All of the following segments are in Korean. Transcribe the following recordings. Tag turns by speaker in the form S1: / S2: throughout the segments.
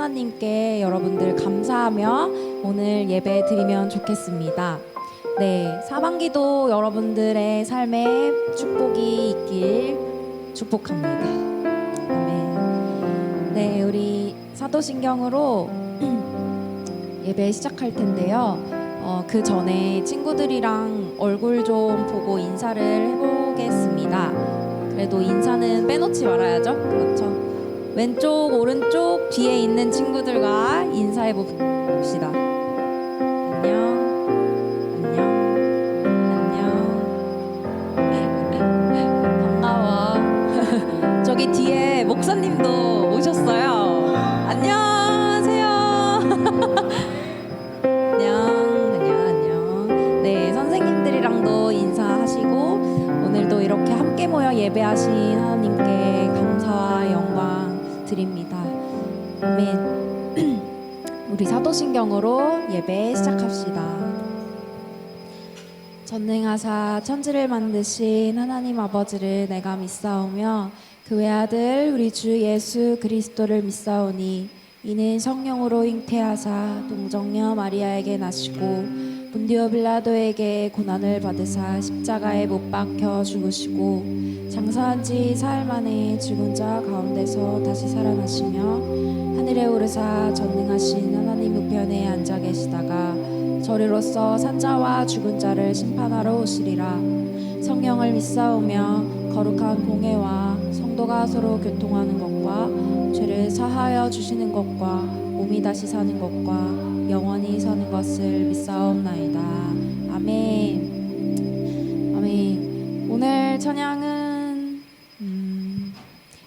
S1: 하나님께 여러분들 감사하며 오늘 예배 드리면 좋겠습니다. 네, 사반기도 여러분들의 삶에 축복이 있길 축복합니다. 아멘. 네, 우리 사도신경으로 예배 시작할 텐데요. 그 전에 친구들이랑 얼굴 좀 보고 인사를 해보겠습니다. 그래도 인사는 빼놓지 말아야죠. 그렇죠. 왼쪽, 오른쪽, 뒤에 있는 친구들과 인사해 봅시다. 안녕, 안녕, 반가워. 저기 뒤에 목사님도 오셨어요. 안녕하세요. 안녕. 네, 선생님들이랑도 인사하시고 오늘도 이렇게 함께 모여 예배하신 하나님께 감사와 영광 드립니다. 아멘. 우리 사도신경으로 예배 시작합시다. 전능하사 천지를 만드신 하나님 아버지를 내가 믿사오며 그 외아들 우리 주 예수 그리스도를 믿사오니 이는 성령으로 잉태하사 동정녀 마리아에게 나시고 본디오 빌라도에게 고난을 받으사 십자가에 못 박혀 죽으시고 장사한 지 사흘 만에 죽은 자 가운데서 다시 살아나시며 하늘에 오르사 전능하신 하나님 우편에 앉아 계시다가 저리로서 산자와 죽은 자를 심판하러 오시리라. 성령을 믿사오며 거룩한 공회와 성도가 서로 교통하는 것과 죄를 사하여 주시는 것과 몸이 다시 사는 것과 영원히 사는 것을 믿사옵나이다. 아멘. 아멘. 오늘 찬양은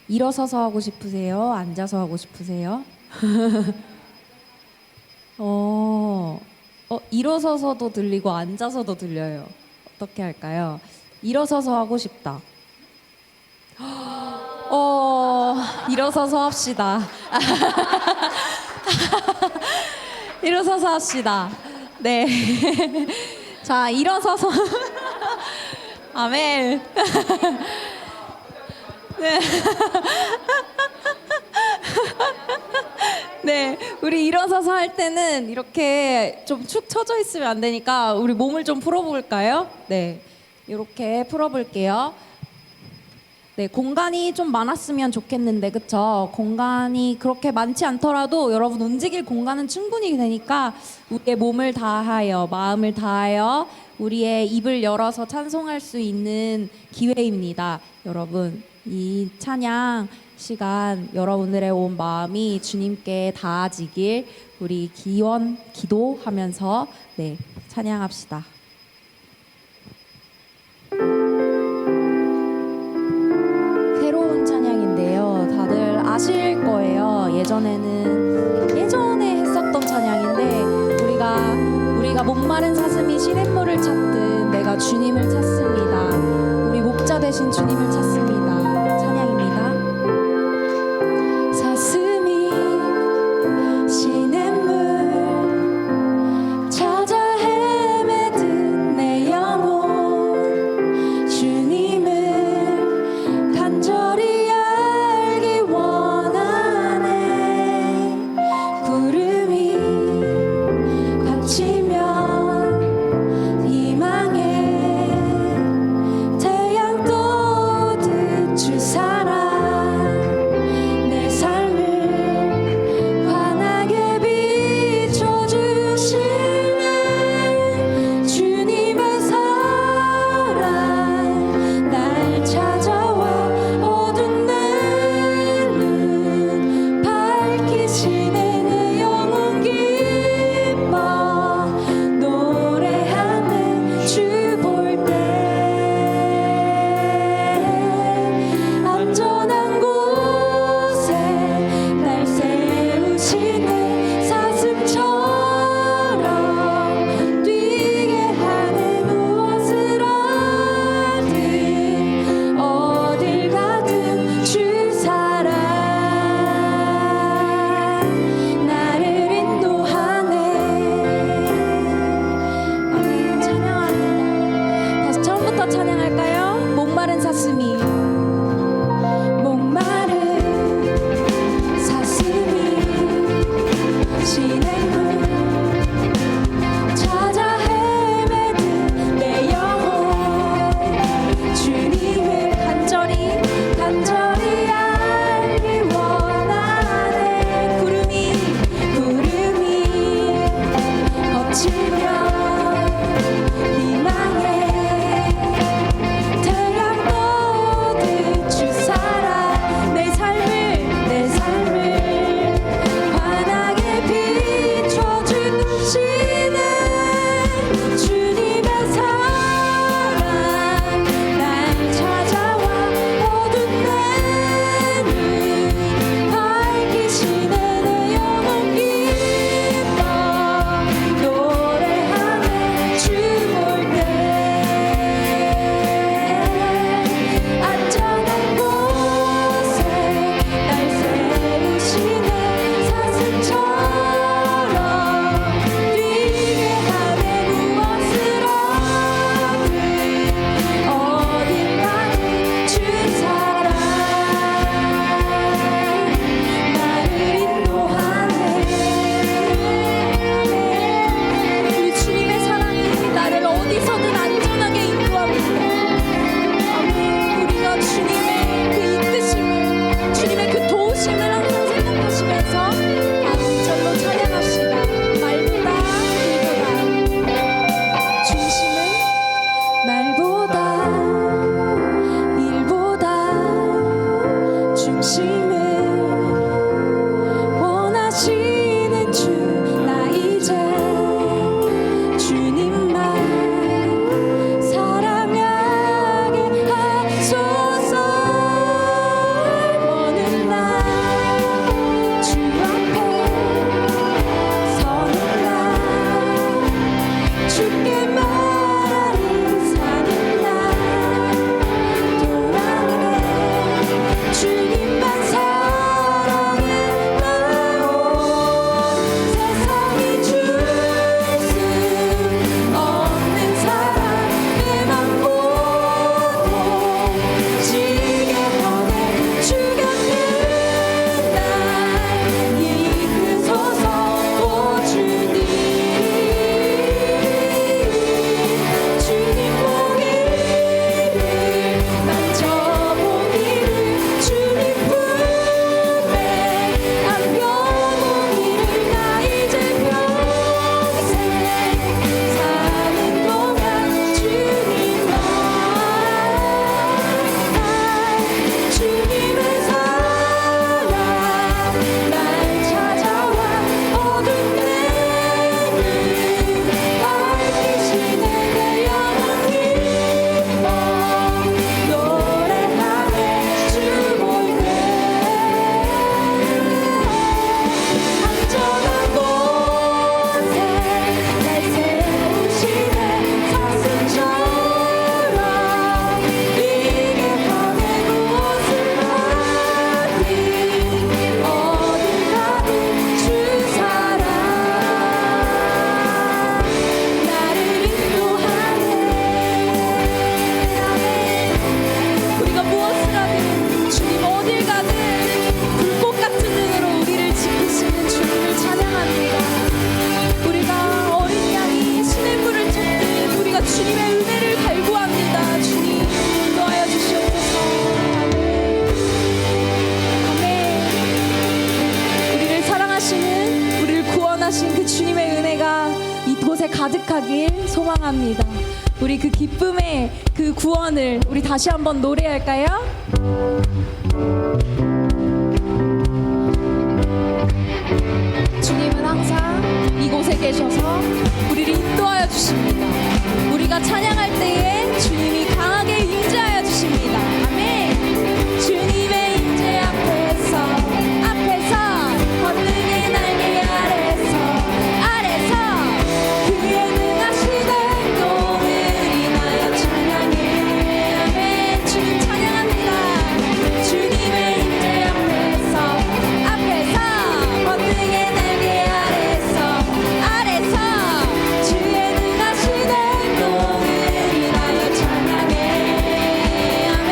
S1: 일어서서 하고 싶으세요? 앉아서 하고 싶으세요? 일어서서도 들리고 앉아서도 들려요. 어떻게 할까요? 일어서서 하고 싶다. 일어서서 합시다. 일어서서 합시다. 네. 자, 일어서서. 아멘. 네. 네, 우리 일어서서 할 때는 이렇게 좀 축 처져 있으면 안 되니까 우리 몸을 좀 풀어볼까요? 네, 이렇게 풀어볼게요. 네, 공간이 좀 많았으면 좋겠는데, 그쵸? 공간이 그렇게 많지 않더라도 여러분 움직일 공간은 충분히 되니까 우리의 몸을 다하여, 마음을 다하여 우리의 입을 열어서 찬송할 수 있는 기회입니다. 여러분, 이 찬양 시간 여러분들의 온 마음이 주님께 닿아지길 우리 기도하면서 네, 찬양합시다. 새로운 찬양인데요. 다들 아실 거예요. 예전에 했었던 찬양인데 우리가 목마른 사슴이 시냇물을 찾듯 내가 주님을 찾습니다. 우리 목자 되신 주님을 찾습니다.
S2: 희망의 태양 또
S1: 곳에 가득하길 소망합니다. 우리 그 기쁨의 그 구원을 우리 다시 한번 노래할까요? 주님은 항상 이곳에 계셔서 우리를 인도하여 주십니다. 우리가 찬양할 때에 주님이 강하게 임재하여 주십니다. 아멘. 주님의 임재 앞에서 권능의 날개 아래서 그의 능하시는 공을 인하여 찬양해. 아멘. 주님 찬양합니다. 주님의 임재 앞에서 권능의 날개 아래서 주의 능하시는 공을 인하여 찬양해. 아멘.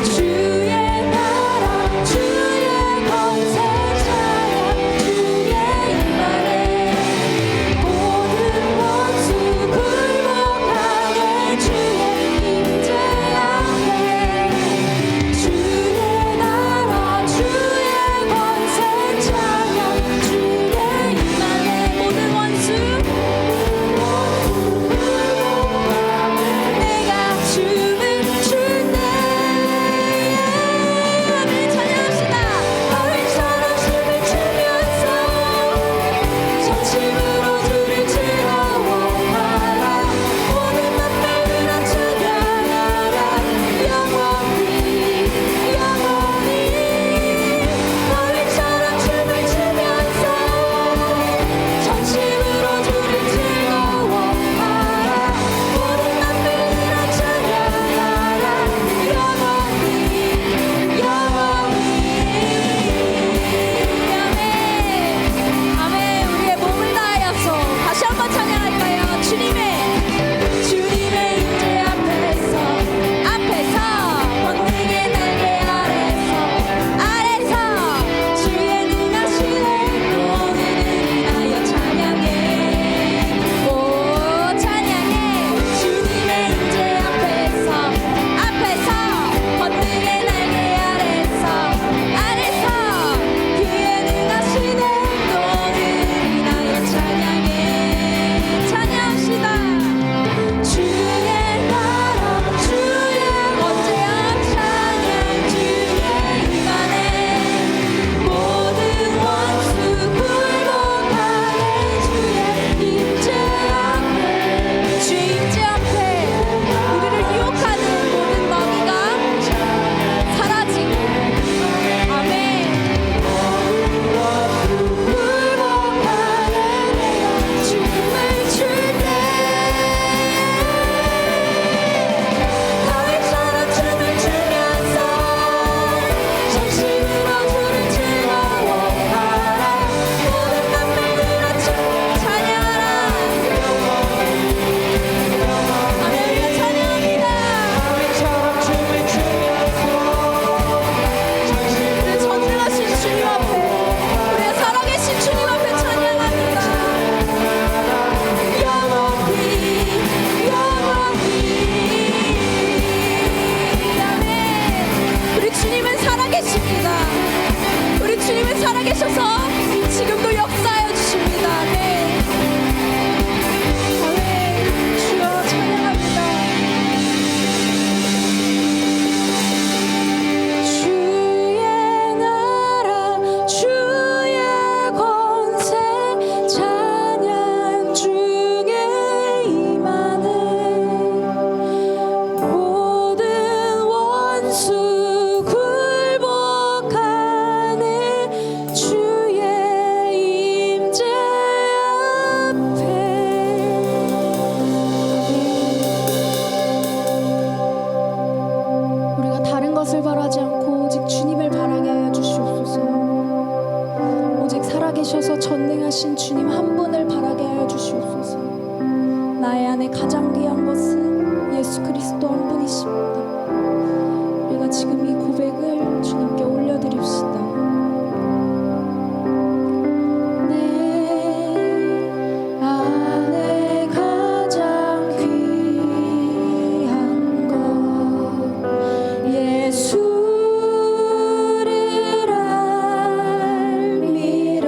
S1: 주의 나라 주의 권세 찬양 주의 임하네. 모든 원수 굴복하네. 주의 임재 앞에 주의 나라 주의 권세 찬양 주의 임하네. 모든 원수 내가 춤을 추네. 아멘. 찬양합시다. 바울처럼 춤을 추면서 전심으로 주를 즐거워하라. 모든 맘들아 찬양하라. 영원히 바울처럼 춤을 추면서 전심으로 주를 즐거워하라. 모든 맘들아 찬양하라. 아멘. 아멘. 우리의 몸을 다하여서 다시 한번 찬양할까요? 주님의 임재 앞에서 권능의 날개 아래서 주의 능하시는 공을 인하여 찬양해. 오 찬양해. 주님의 임재 앞에서 권능의 날개 아래서 그의 능하시는 공을 인하여 찬양해. 찬양합시다. 주의 나라 주의 거대한 찬양 주의 임하네. 모든 원수 굴복하네. 주의 임재 앞에 우리를 유혹하는 모든 마귀가 사라지고 아멘. 굴복하네. 내가 춤을 출때 다윗처럼 춤을 추면서 전심으로 주를 즐거워하라. 모든 맘들아 찬양하라. 아멘. 찬양합니다. 다윗처럼 춤을 추면서 우리의 전능하신 주님 앞에 우리의 살아계신 주님 앞에 찬양합니다. 아멘. 우리 주님은 살아계십니다. 우리 주님은 살아계셔서 지금도 역사하여 주십니다. 아멘. 아멘. 주여 찬양합니다. 주의 나라 주의 권세 찬양 주의 임하네. 모든 원수 굴복하네. 주의 임재 앞에 우리가 다른 것을 바라지 않고 오직 주님을 바라게 하여 주시옵소서. 오직 살아계셔서 전능하신 주님 한 분을 바라게 하여 주시옵소서. 나의 안에 가장 귀한 것은 예수 그리스도 한 분이십니다. 우리가 지금 이 고백을 주님께 올려드립시다. 내 안에 가장 귀한 것 예수를 알미라.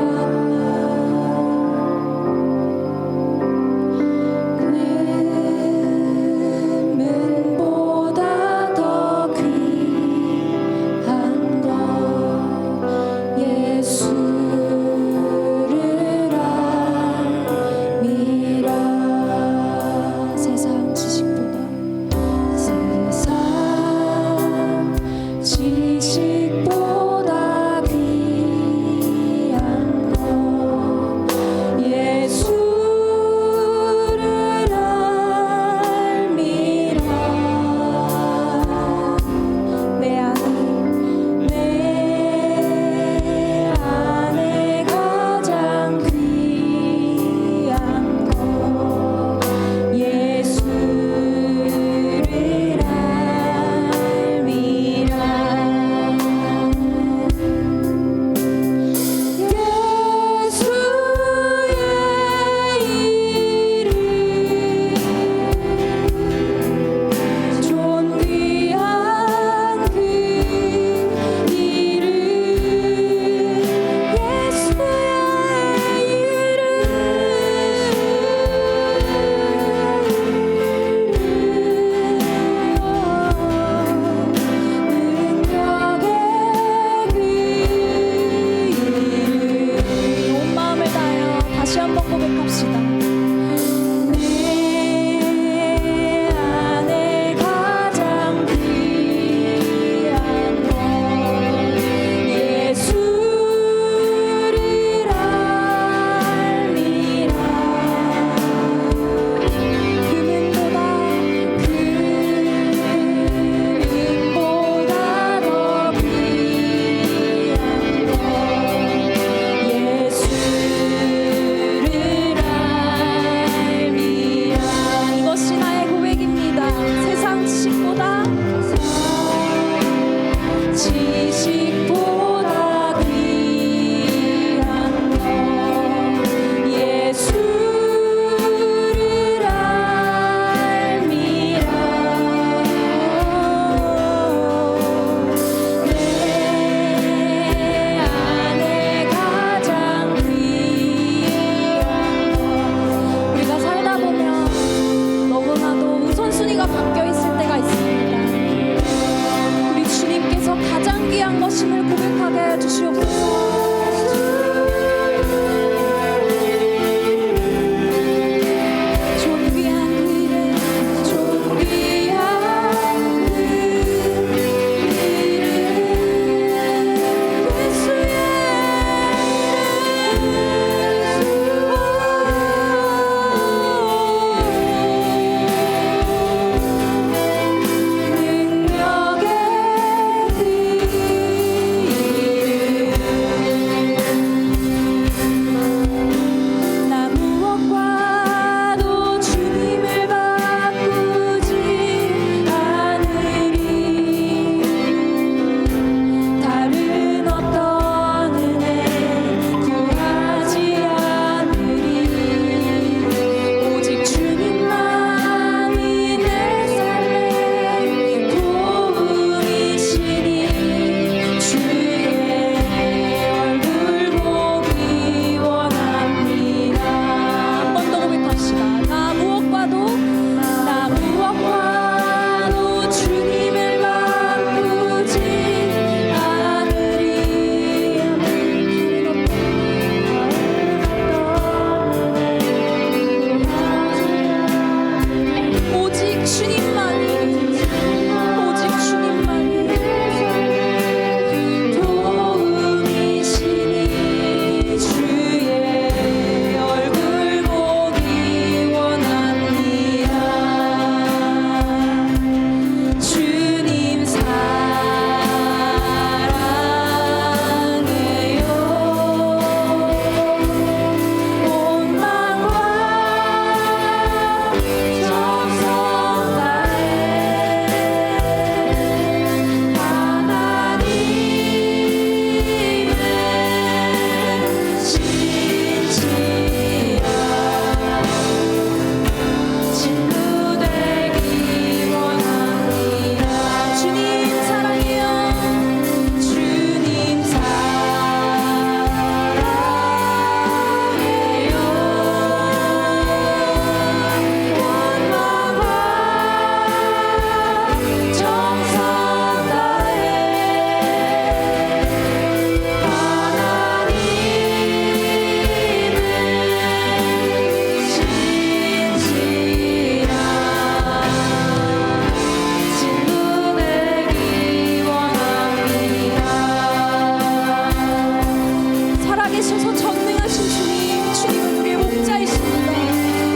S1: 살아계셔서 전능하신 주님, 주님은 우리의 목자이십니다.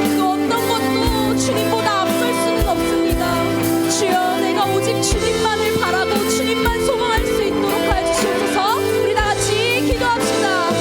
S1: 그 어떤 것도 주님보다 앞설 수는 없습니다. 주여, 내가 오직 주님만을 바라고 주님만 소망할 수 있도록 하여 주시옵소서. 우리 다 같이 기도합시다.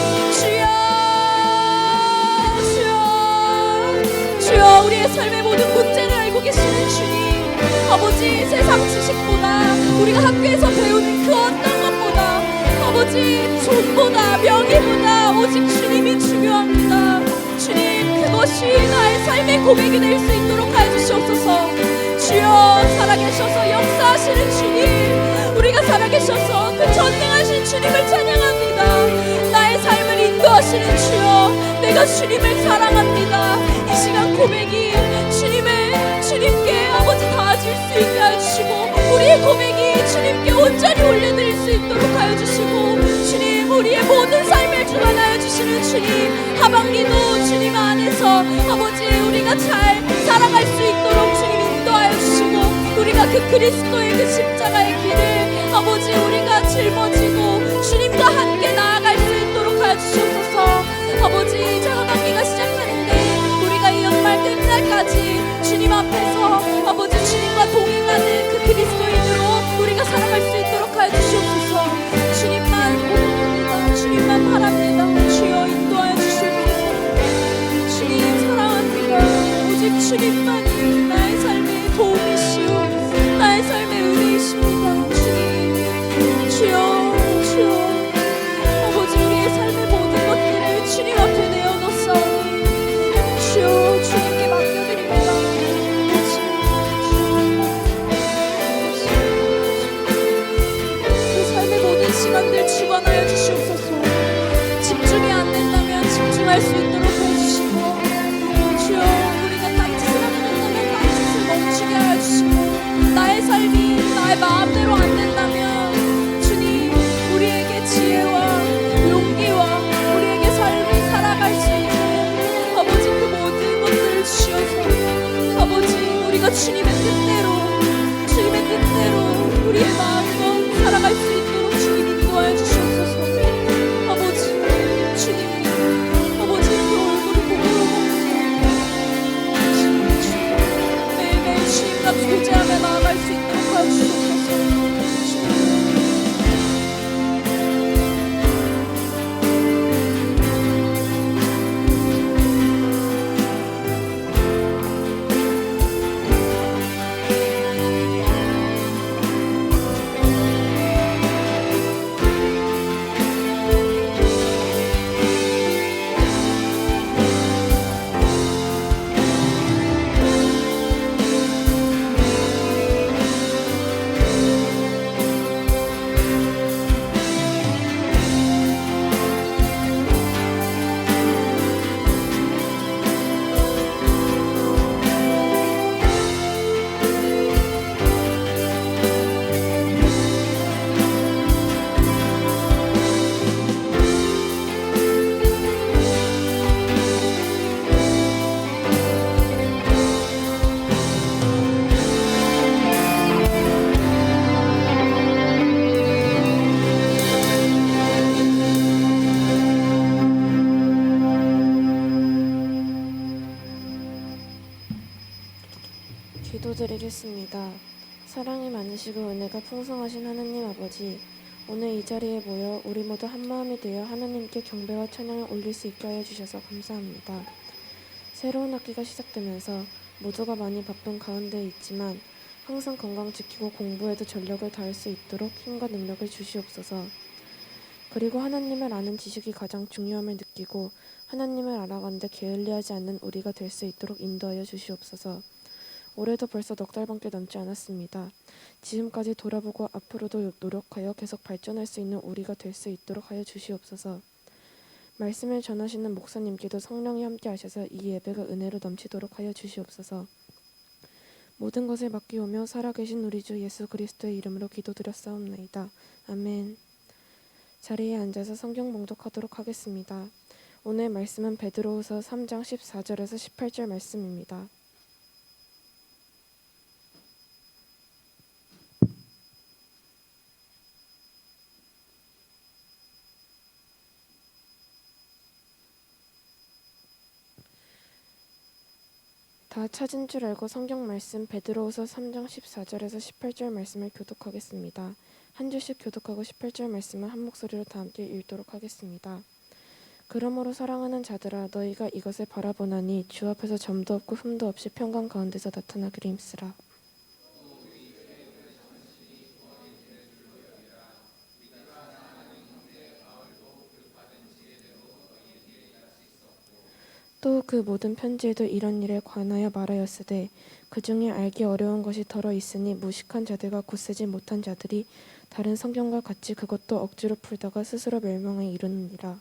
S1: 주여, 우리의 삶의 모든 문제를 알고 계시는 주님, 아버지, 세상 지식보다 우리가 학교에서 배우는 그 어떤 것보다, 아버지, 돈보다 명예보다 오직 주님이 중요합니다. 주님, 그것이 나의 삶의 고백이 될 수 있도록 하여 주시옵소서. 주여, 살아계셔서 역사하시는 주님, 우리가 살아계셔서 그 전능하신 주님을 찬양합니다. 나의 삶을 인도하시는 주여, 내가 주님을 사랑합니다. 이 시간 고백이 주님께 아버지 닿아질 수 있게 하여 주시고, 우리의 고백이 주님께 온전히 올려드릴 수 있도록 하여 주시고, 주님, 우리의 모든 삶을 주관하여 주시는 주님, 하반기도 주님 안에서 아버지 우리가 잘 살아갈 수 있도록 주님 인도하여 주시고, 우리가 그 그리스도의 그 십자가의 길을 아버지 우리가 짊어지고 주님과 함께 나아갈 수 있도록 하여 주시옵소서. 아버지, 이제 하반기가 시작하는데 우리가 이 연말 끝날까지 주님 앞에서 아버지 주님과 동행하는 그 그리스도인으로 우리가 살아갈 수 있도록 하여 주시옵소서. 주님만 고백합니다. 주님만 바랍니다. 주여, 인도하여 주시옵소서. 주님 사랑합니다. 오직 주님만이 나의 삶의 도움이시오, 나의 삶의 은혜이십니다. 주여, 아버지, 우리의 삶의 모든 것들을 주님 앞에 내어놓사오니 주여, 주님께 맡겨드립니다. 그 삶의 모든 시간들 주관하여 주시옵소서. 집중이 안 된다면 집중할 수 있도록 해주시고, 주여, 우리가 딴짓을 하게 된다면 딴짓을 멈추게 하여 주시고, 나의 삶이 나의 마음대로 안 된다면 주님, 우리에게 지혜와 용기와 우리에게 삶을 살아갈 수 있는 아버지 그 모든 것들을 주셔서 아버지 우리가 주님의 뜻대로 우리의 마음과 살아갈 수 있도록 주님 인도하여 주시옵소서. 아버지, 주님이 아버지 그 얼굴을 보고 매일매일 주님과 교제하며 나아갈 수 있도록 하여 주시옵소서.
S2: 기도드리겠습니다. 사랑이 많으시고 은혜가 풍성하신 하느님 아버지, 오늘 이 자리에 모여 우리 모두 한마음이 되어 하나님께 경배와 찬양을 올릴 수 있게 하여 주셔서 감사합니다. 새로운 학기가 시작되면서 모두가 많이 바쁜 가운데 있지만 항상 건강 지키고 공부에도 전력을 다할 수 있도록 힘과 능력을 주시옵소서. 그리고 하나님을 아는 지식이 가장 중요함을 느끼고 하나님을 알아가는데 게을리하지 않는 우리가 될 수 있도록 인도하여 주시옵소서. 올해도 벌써 넉 달밖에 남지 않았습니다. 지금까지 돌아보고 앞으로도 노력하여 계속 발전할 수 있는 우리가 될 수 있도록 하여 주시옵소서. 말씀을 전하시는 목사님께도 성령이 함께 하셔서 이 예배가 은혜로 넘치도록 하여 주시옵소서. 모든 것을 맡기오며 살아계신 우리 주 예수 그리스도의 이름으로 기도드렸사옵나이다. 아멘. 자리에 앉아서 성경 봉독하도록 하겠습니다. 오늘 말씀은 베드로후서 3장 14절에서 18절 말씀입니다. 다 찾은 줄 알고 성경 말씀 베드로후서 3장 14절에서 18절 말씀을 교독하겠습니다. 한 줄씩 교독하고 18절 말씀을 한 목소리로 다 함께 읽도록 하겠습니다. 그러므로 사랑하는 자들아 너희가 이것을 바라보나니 주 앞에서 점도 없고 흠도 없이 평강 가운데서 나타나기를 힘쓰라. 또 그 모든 편지에도 이런 일에 관하여 말하였으되 그 중에 알기 어려운 것이 덜어 있으니 무식한 자들과 곧세지 못한 자들이 다른 성경과 같이 그것도 억지로 풀다가 스스로 멸망에 이르느니라.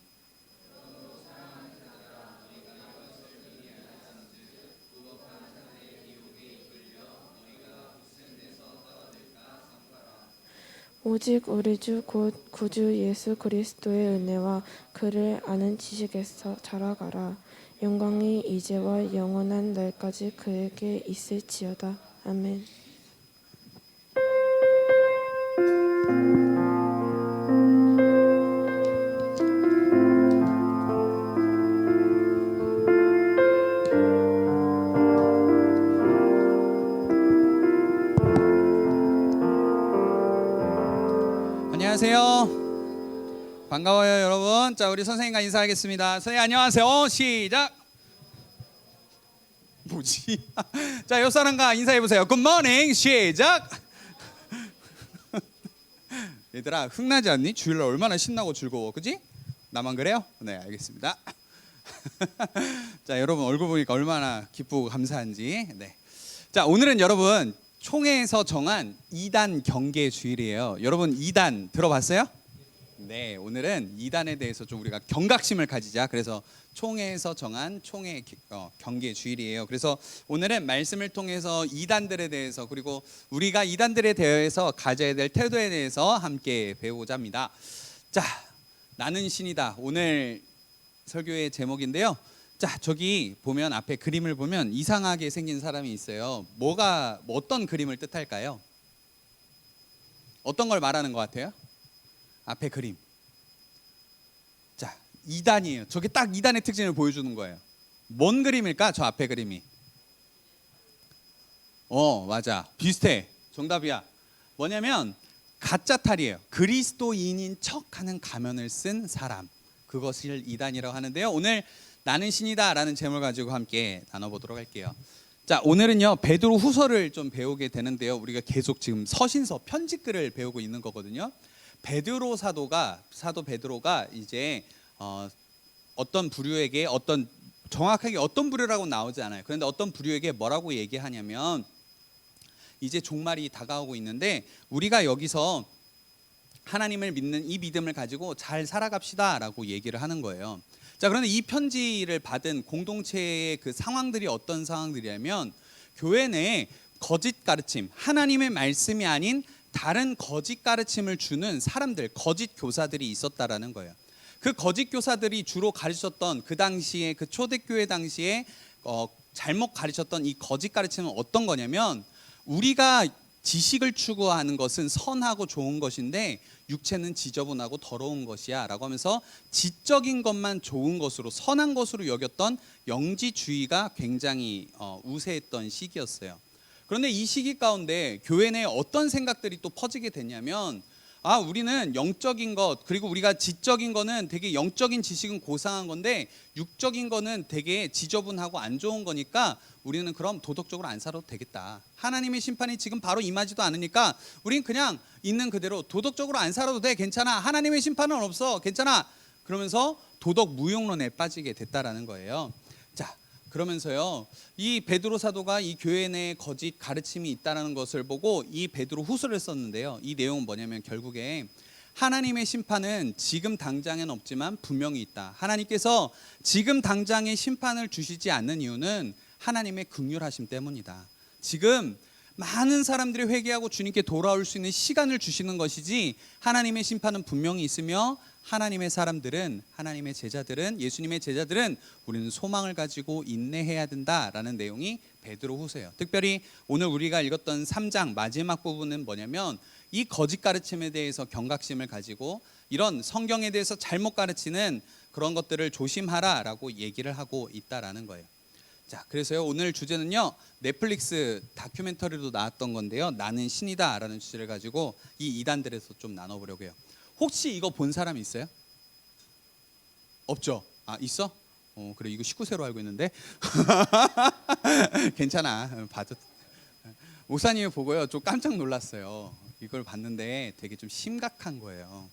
S2: 오직 우리 주 곧 구주 예수 그리스도의 은혜와 그를 아는 지식에서 자라가라. 영광이 이제와 영원한 날까지 그에게 있을지어다. 아멘.
S3: 안녕하세요. 반가워요, 여러분. 자, 우리 선생님과 인사하겠습니다. 선생님 안녕하세요. 시작. 뭐지? 자, 옆 사람과 인사해 보세요. 굿모닝. 시작. 얘들아, 흥나지 않니? 주일날 얼마나 신나고 즐거워, 그지? 나만 그래요? 네, 알겠습니다. 자, 여러분 얼굴 보니까 얼마나 기쁘고 감사한지. 네. 자, 오늘은 여러분 총회에서 정한 2단 경계 주일이에요. 여러분 2단 들어봤어요? 네, 오늘은 2단에 대해서 좀 우리가 경각심을 가지자. 그래서 총회에서 정한 총회 경계 주일이에요. 그래서 오늘은 말씀을 통해서 2단들에 대해서 그리고 우리가 2단들에 대해서 가져야 될 태도에 대해서 함께 배우고자 합니다. 자, 나는 신이다. 오늘 설교의 제목인데요. 자, 저기 보면 앞에 그림을 보면 이상하게 생긴 사람이 있어요. 어떤 그림을 뜻할까요? 어떤 걸 말하는 것 같아요? 앞에 그림. 자, 2단이에요. 저게 딱 2단의 특징을 보여주는 거예요. 뭔 그림일까? 저 앞에 그림이. 맞아. 비슷해. 정답이야. 뭐냐면 가짜 탈이에요. 그리스도인인 척하는 가면을 쓴 사람. 그것을 2단이라고 하는데요. 오늘 나는 신이다 라는 제목을 가지고 함께 나눠보도록 할게요. 자, 오늘은요 베드로 후서를 좀 배우게 되는데요. 우리가 계속 지금 서신서 편지글을 배우고 있는 거거든요. 베드로 사도 베드로가 이제 어떤 부류에게 정확하게 어떤 부류라고 나오지 않아요. 그런데 어떤 부류에게 뭐라고 얘기하냐면 이제 종말이 다가오고 있는데 우리가 여기서 하나님을 믿는 이 믿음을 가지고 잘 살아갑시다 라고 얘기를 하는 거예요. 자, 그런데 이 편지를 받은 공동체의 그 상황들이 어떤 상황들이냐면 교회 내에 거짓 가르침, 하나님의 말씀이 아닌 다른 거짓 가르침을 주는 사람들, 거짓 교사들이 있었다라는 거예요. 그 거짓 교사들이 주로 가르쳤던 그 당시에 그 초대교회 당시에 잘못 가르쳤던 이 거짓 가르침은 어떤 거냐면 우리가 지식을 추구하는 것은 선하고 좋은 것인데 육체는 지저분하고 더러운 것이야 라고 하면서 지적인 것만 좋은 것으로 선한 것으로 여겼던 영지주의가 굉장히 우세했던 시기였어요. 그런데 이 시기 가운데 교회 내에 어떤 생각들이 또 퍼지게 됐냐면 우리는 영적인 것 그리고 우리가 지적인 거는 되게 영적인 지식은 고상한 건데 육적인 거는 되게 지저분하고 안 좋은 거니까 우리는 그럼 도덕적으로 안 살아도 되겠다. 하나님의 심판이 지금 바로 임하지도 않으니까 우린 그냥 있는 그대로 도덕적으로 안 살아도 돼. 괜찮아. 하나님의 심판은 없어. 괜찮아. 그러면서 도덕 무용론에 빠지게 됐다라는 거예요. 자, 그러면서요 이 베드로 사도가 이 교회 내에 거짓 가르침이 있다는 것을 보고 이 베드로 후서를 썼는데요. 이 내용은 뭐냐면 결국에 하나님의 심판은 지금 당장엔 없지만 분명히 있다. 하나님께서 지금 당장에 심판을 주시지 않는 이유는 하나님의 긍휼하심 때문이다. 지금 많은 사람들이 회개하고 주님께 돌아올 수 있는 시간을 주시는 것이지 하나님의 심판은 분명히 있으며 하나님의 사람들은 하나님의 제자들은 예수님의 제자들은 우리는 소망을 가지고 인내해야 된다라는 내용이 베드로후서예요. 특별히 오늘 우리가 읽었던 3장 마지막 부분은 뭐냐면 이 거짓 가르침에 대해서 경각심을 가지고 이런 성경에 대해서 잘못 가르치는 그런 것들을 조심하라라고 얘기를 하고 있다라는 거예요. 자, 그래서요 오늘 주제는요 넷플릭스 다큐멘터리도 나왔던 건데요. 나는 신이다라는 주제를 가지고 이 이단들에서 좀 나눠보려고 해요. 혹시 이거 본 사람 있어요? 없죠? 아, 있어? 그래, 이거 19세로 알고 있는데 괜찮아, 봐도. 목사님이 보고요 좀 깜짝 놀랐어요. 이걸 봤는데 되게 좀 심각한 거예요.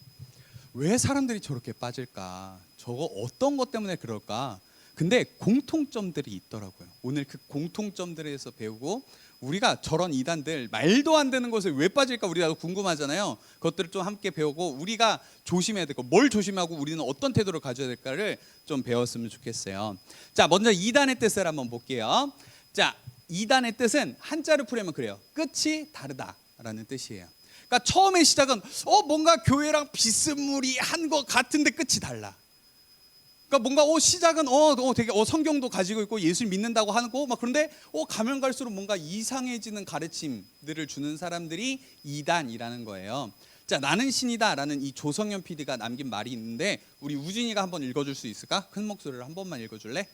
S3: 왜 사람들이 저렇게 빠질까? 저거 어떤 것 때문에 그럴까? 근데 공통점들이 있더라고요. 오늘 그 공통점들에서 배우고 우리가 저런 이단들 말도 안 되는 것에 왜 빠질까 우리가 궁금하잖아요. 그것들을 좀 함께 배우고 우리가 조심해야 될 거, 뭘 조심하고 우리는 어떤 태도를 가져야 될까를 좀 배웠으면 좋겠어요. 자, 먼저 이단의 뜻을 한번 볼게요. 자, 이단의 뜻은 한자로 풀이하면 그래요. 끝이 다르다라는 뜻이에요. 그러니까 처음에 시작은 뭔가 교회랑 비스무리한 것 같은데 끝이 달라. 그러니까 뭔가 시작은 되게 성경도 가지고 있고 예수를 믿는다고 하고 막 그런데 가면 갈수록 뭔가 이상해지는 가르침들을 주는 사람들이 이단이라는 거예요. 자, 나는 신이다라는 이 조성현 PD가 남긴 말이 있는데 우리 우진이가 한번 읽어줄 수 있을까? 큰 목소리로 한 번만 읽어줄래?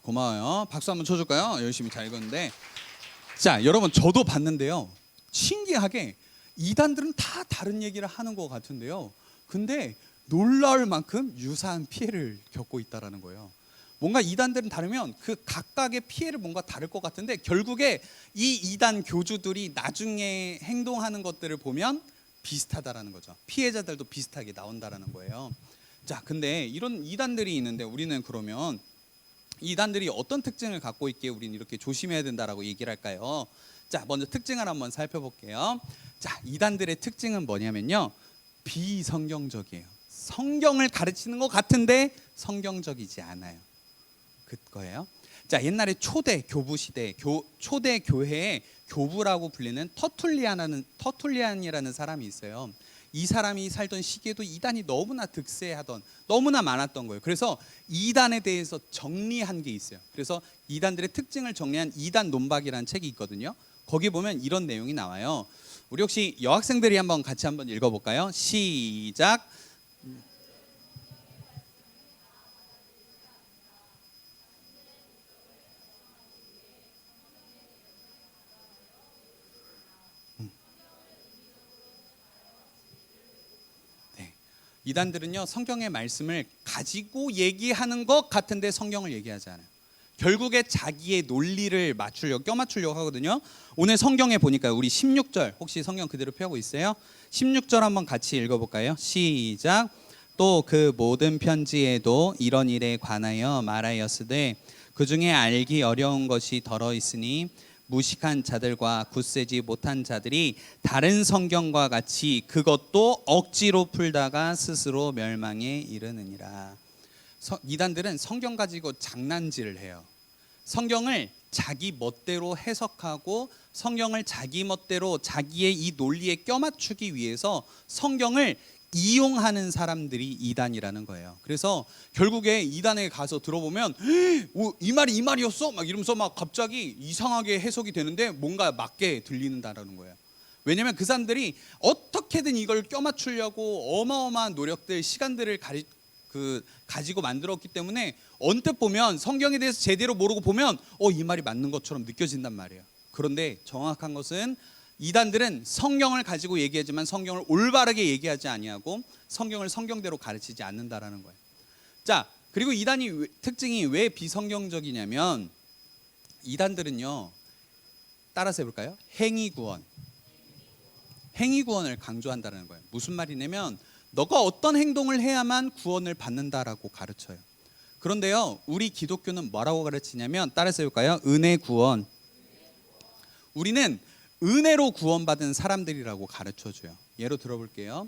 S3: 고마워요. 박수 한번 쳐줄까요? 열심히 잘 읽었는데. 자, 여러분 저도 봤는데요. 신기하게 이단들은 다 다른 얘기를 하는 것 같은데요. 근데 놀라울 만큼 유사한 피해를 겪고 있다라는 거예요. 뭔가 이단들은 다르면 그 각각의 피해를 뭔가 다를 것 같은데 결국에 이 이단 교주들이 나중에 행동하는 것들을 보면 비슷하다라는 거죠. 피해자들도 비슷하게 나온다라는 거예요. 자, 근데 이런 이단들이 있는데 우리는 그러면 이단들이 어떤 특징을 갖고 있기에 우리는 이렇게 조심해야 된다라고 얘기를 할까요? 자, 먼저 특징을 한번 살펴볼게요. 자, 이단들의 특징은 뭐냐면요, 비성경적이에요. 성경을 가르치는 것 같은데 성경적이지 않아요. 그거예요. 자, 옛날에 초대 교부 시대 초대 교회에 교부라고 불리는 터툴리안이라는 사람이 있어요. 이 사람이 살던 시기에도 이단이 너무나 득세하던, 너무나 많았던 거예요. 그래서 이단에 대해서 정리한 게 있어요. 그래서 이단들의 특징을 정리한 이단 논박이라는 책이 있거든요. 거기 보면 이런 내용이 나와요. 우리 혹시 여학생들이 한번 같이 한번 읽어볼까요? 시작. 이단들은요 성경의 말씀을 가지고 얘기하는 것 같은데 성경을 얘기하지 않아요. 결국에 자기의 논리를 껴맞추려고 하거든요. 오늘 성경에 보니까 우리 16절 혹시 성경 그대로 펴고 있어요? 16절 한번 같이 읽어볼까요? 시작. 또 그 모든 편지에도 이런 일에 관하여 말하였으되 그 중에 알기 어려운 것이 덜어 있으니 무식한 자들과 굳세지 못한 자들이 다른 성경과 같이 그것도 억지로 풀다가 스스로 멸망에 이르느니라. 이단들은 성경 가지고 장난질을 해요. 성경을 자기 멋대로 해석하고 성경을 자기 멋대로 자기의 이 논리에 껴맞추기 위해서 성경을 이용하는 사람들이 이단이라는 거예요. 그래서 결국에 이단에 가서 들어보면 이 말이 이 말이었어? 막 이러면서 막 갑자기 이상하게 해석이 되는데 뭔가 맞게 들리는다라는 거예요. 왜냐하면 그 사람들이 어떻게든 이걸 껴맞추려고 어마어마한 노력들, 시간들을 가지고 만들었기 때문에 언뜻 보면 성경에 대해서 제대로 모르고 보면 이 말이 맞는 것처럼 느껴진단 말이에요. 그런데 정확한 것은 이단들은 성경을 가지고 얘기하지만 성경을 올바르게 얘기하지 아니하고 성경을 성경대로 가르치지 않는다라는 거예요. 자, 그리고 이단이 특징이 왜 비성경적이냐면 이단들은요, 따라서 해볼까요? 행위구원을 강조한다는 거예요. 무슨 말이냐면 너가 어떤 행동을 해야만 구원을 받는다라고 가르쳐요. 그런데요, 우리 기독교는 뭐라고 가르치냐면 따라서 해볼까요? 은혜 구원. 우리는 은혜로 구원받은 사람들이라고 가르쳐줘요. 예로 들어볼게요.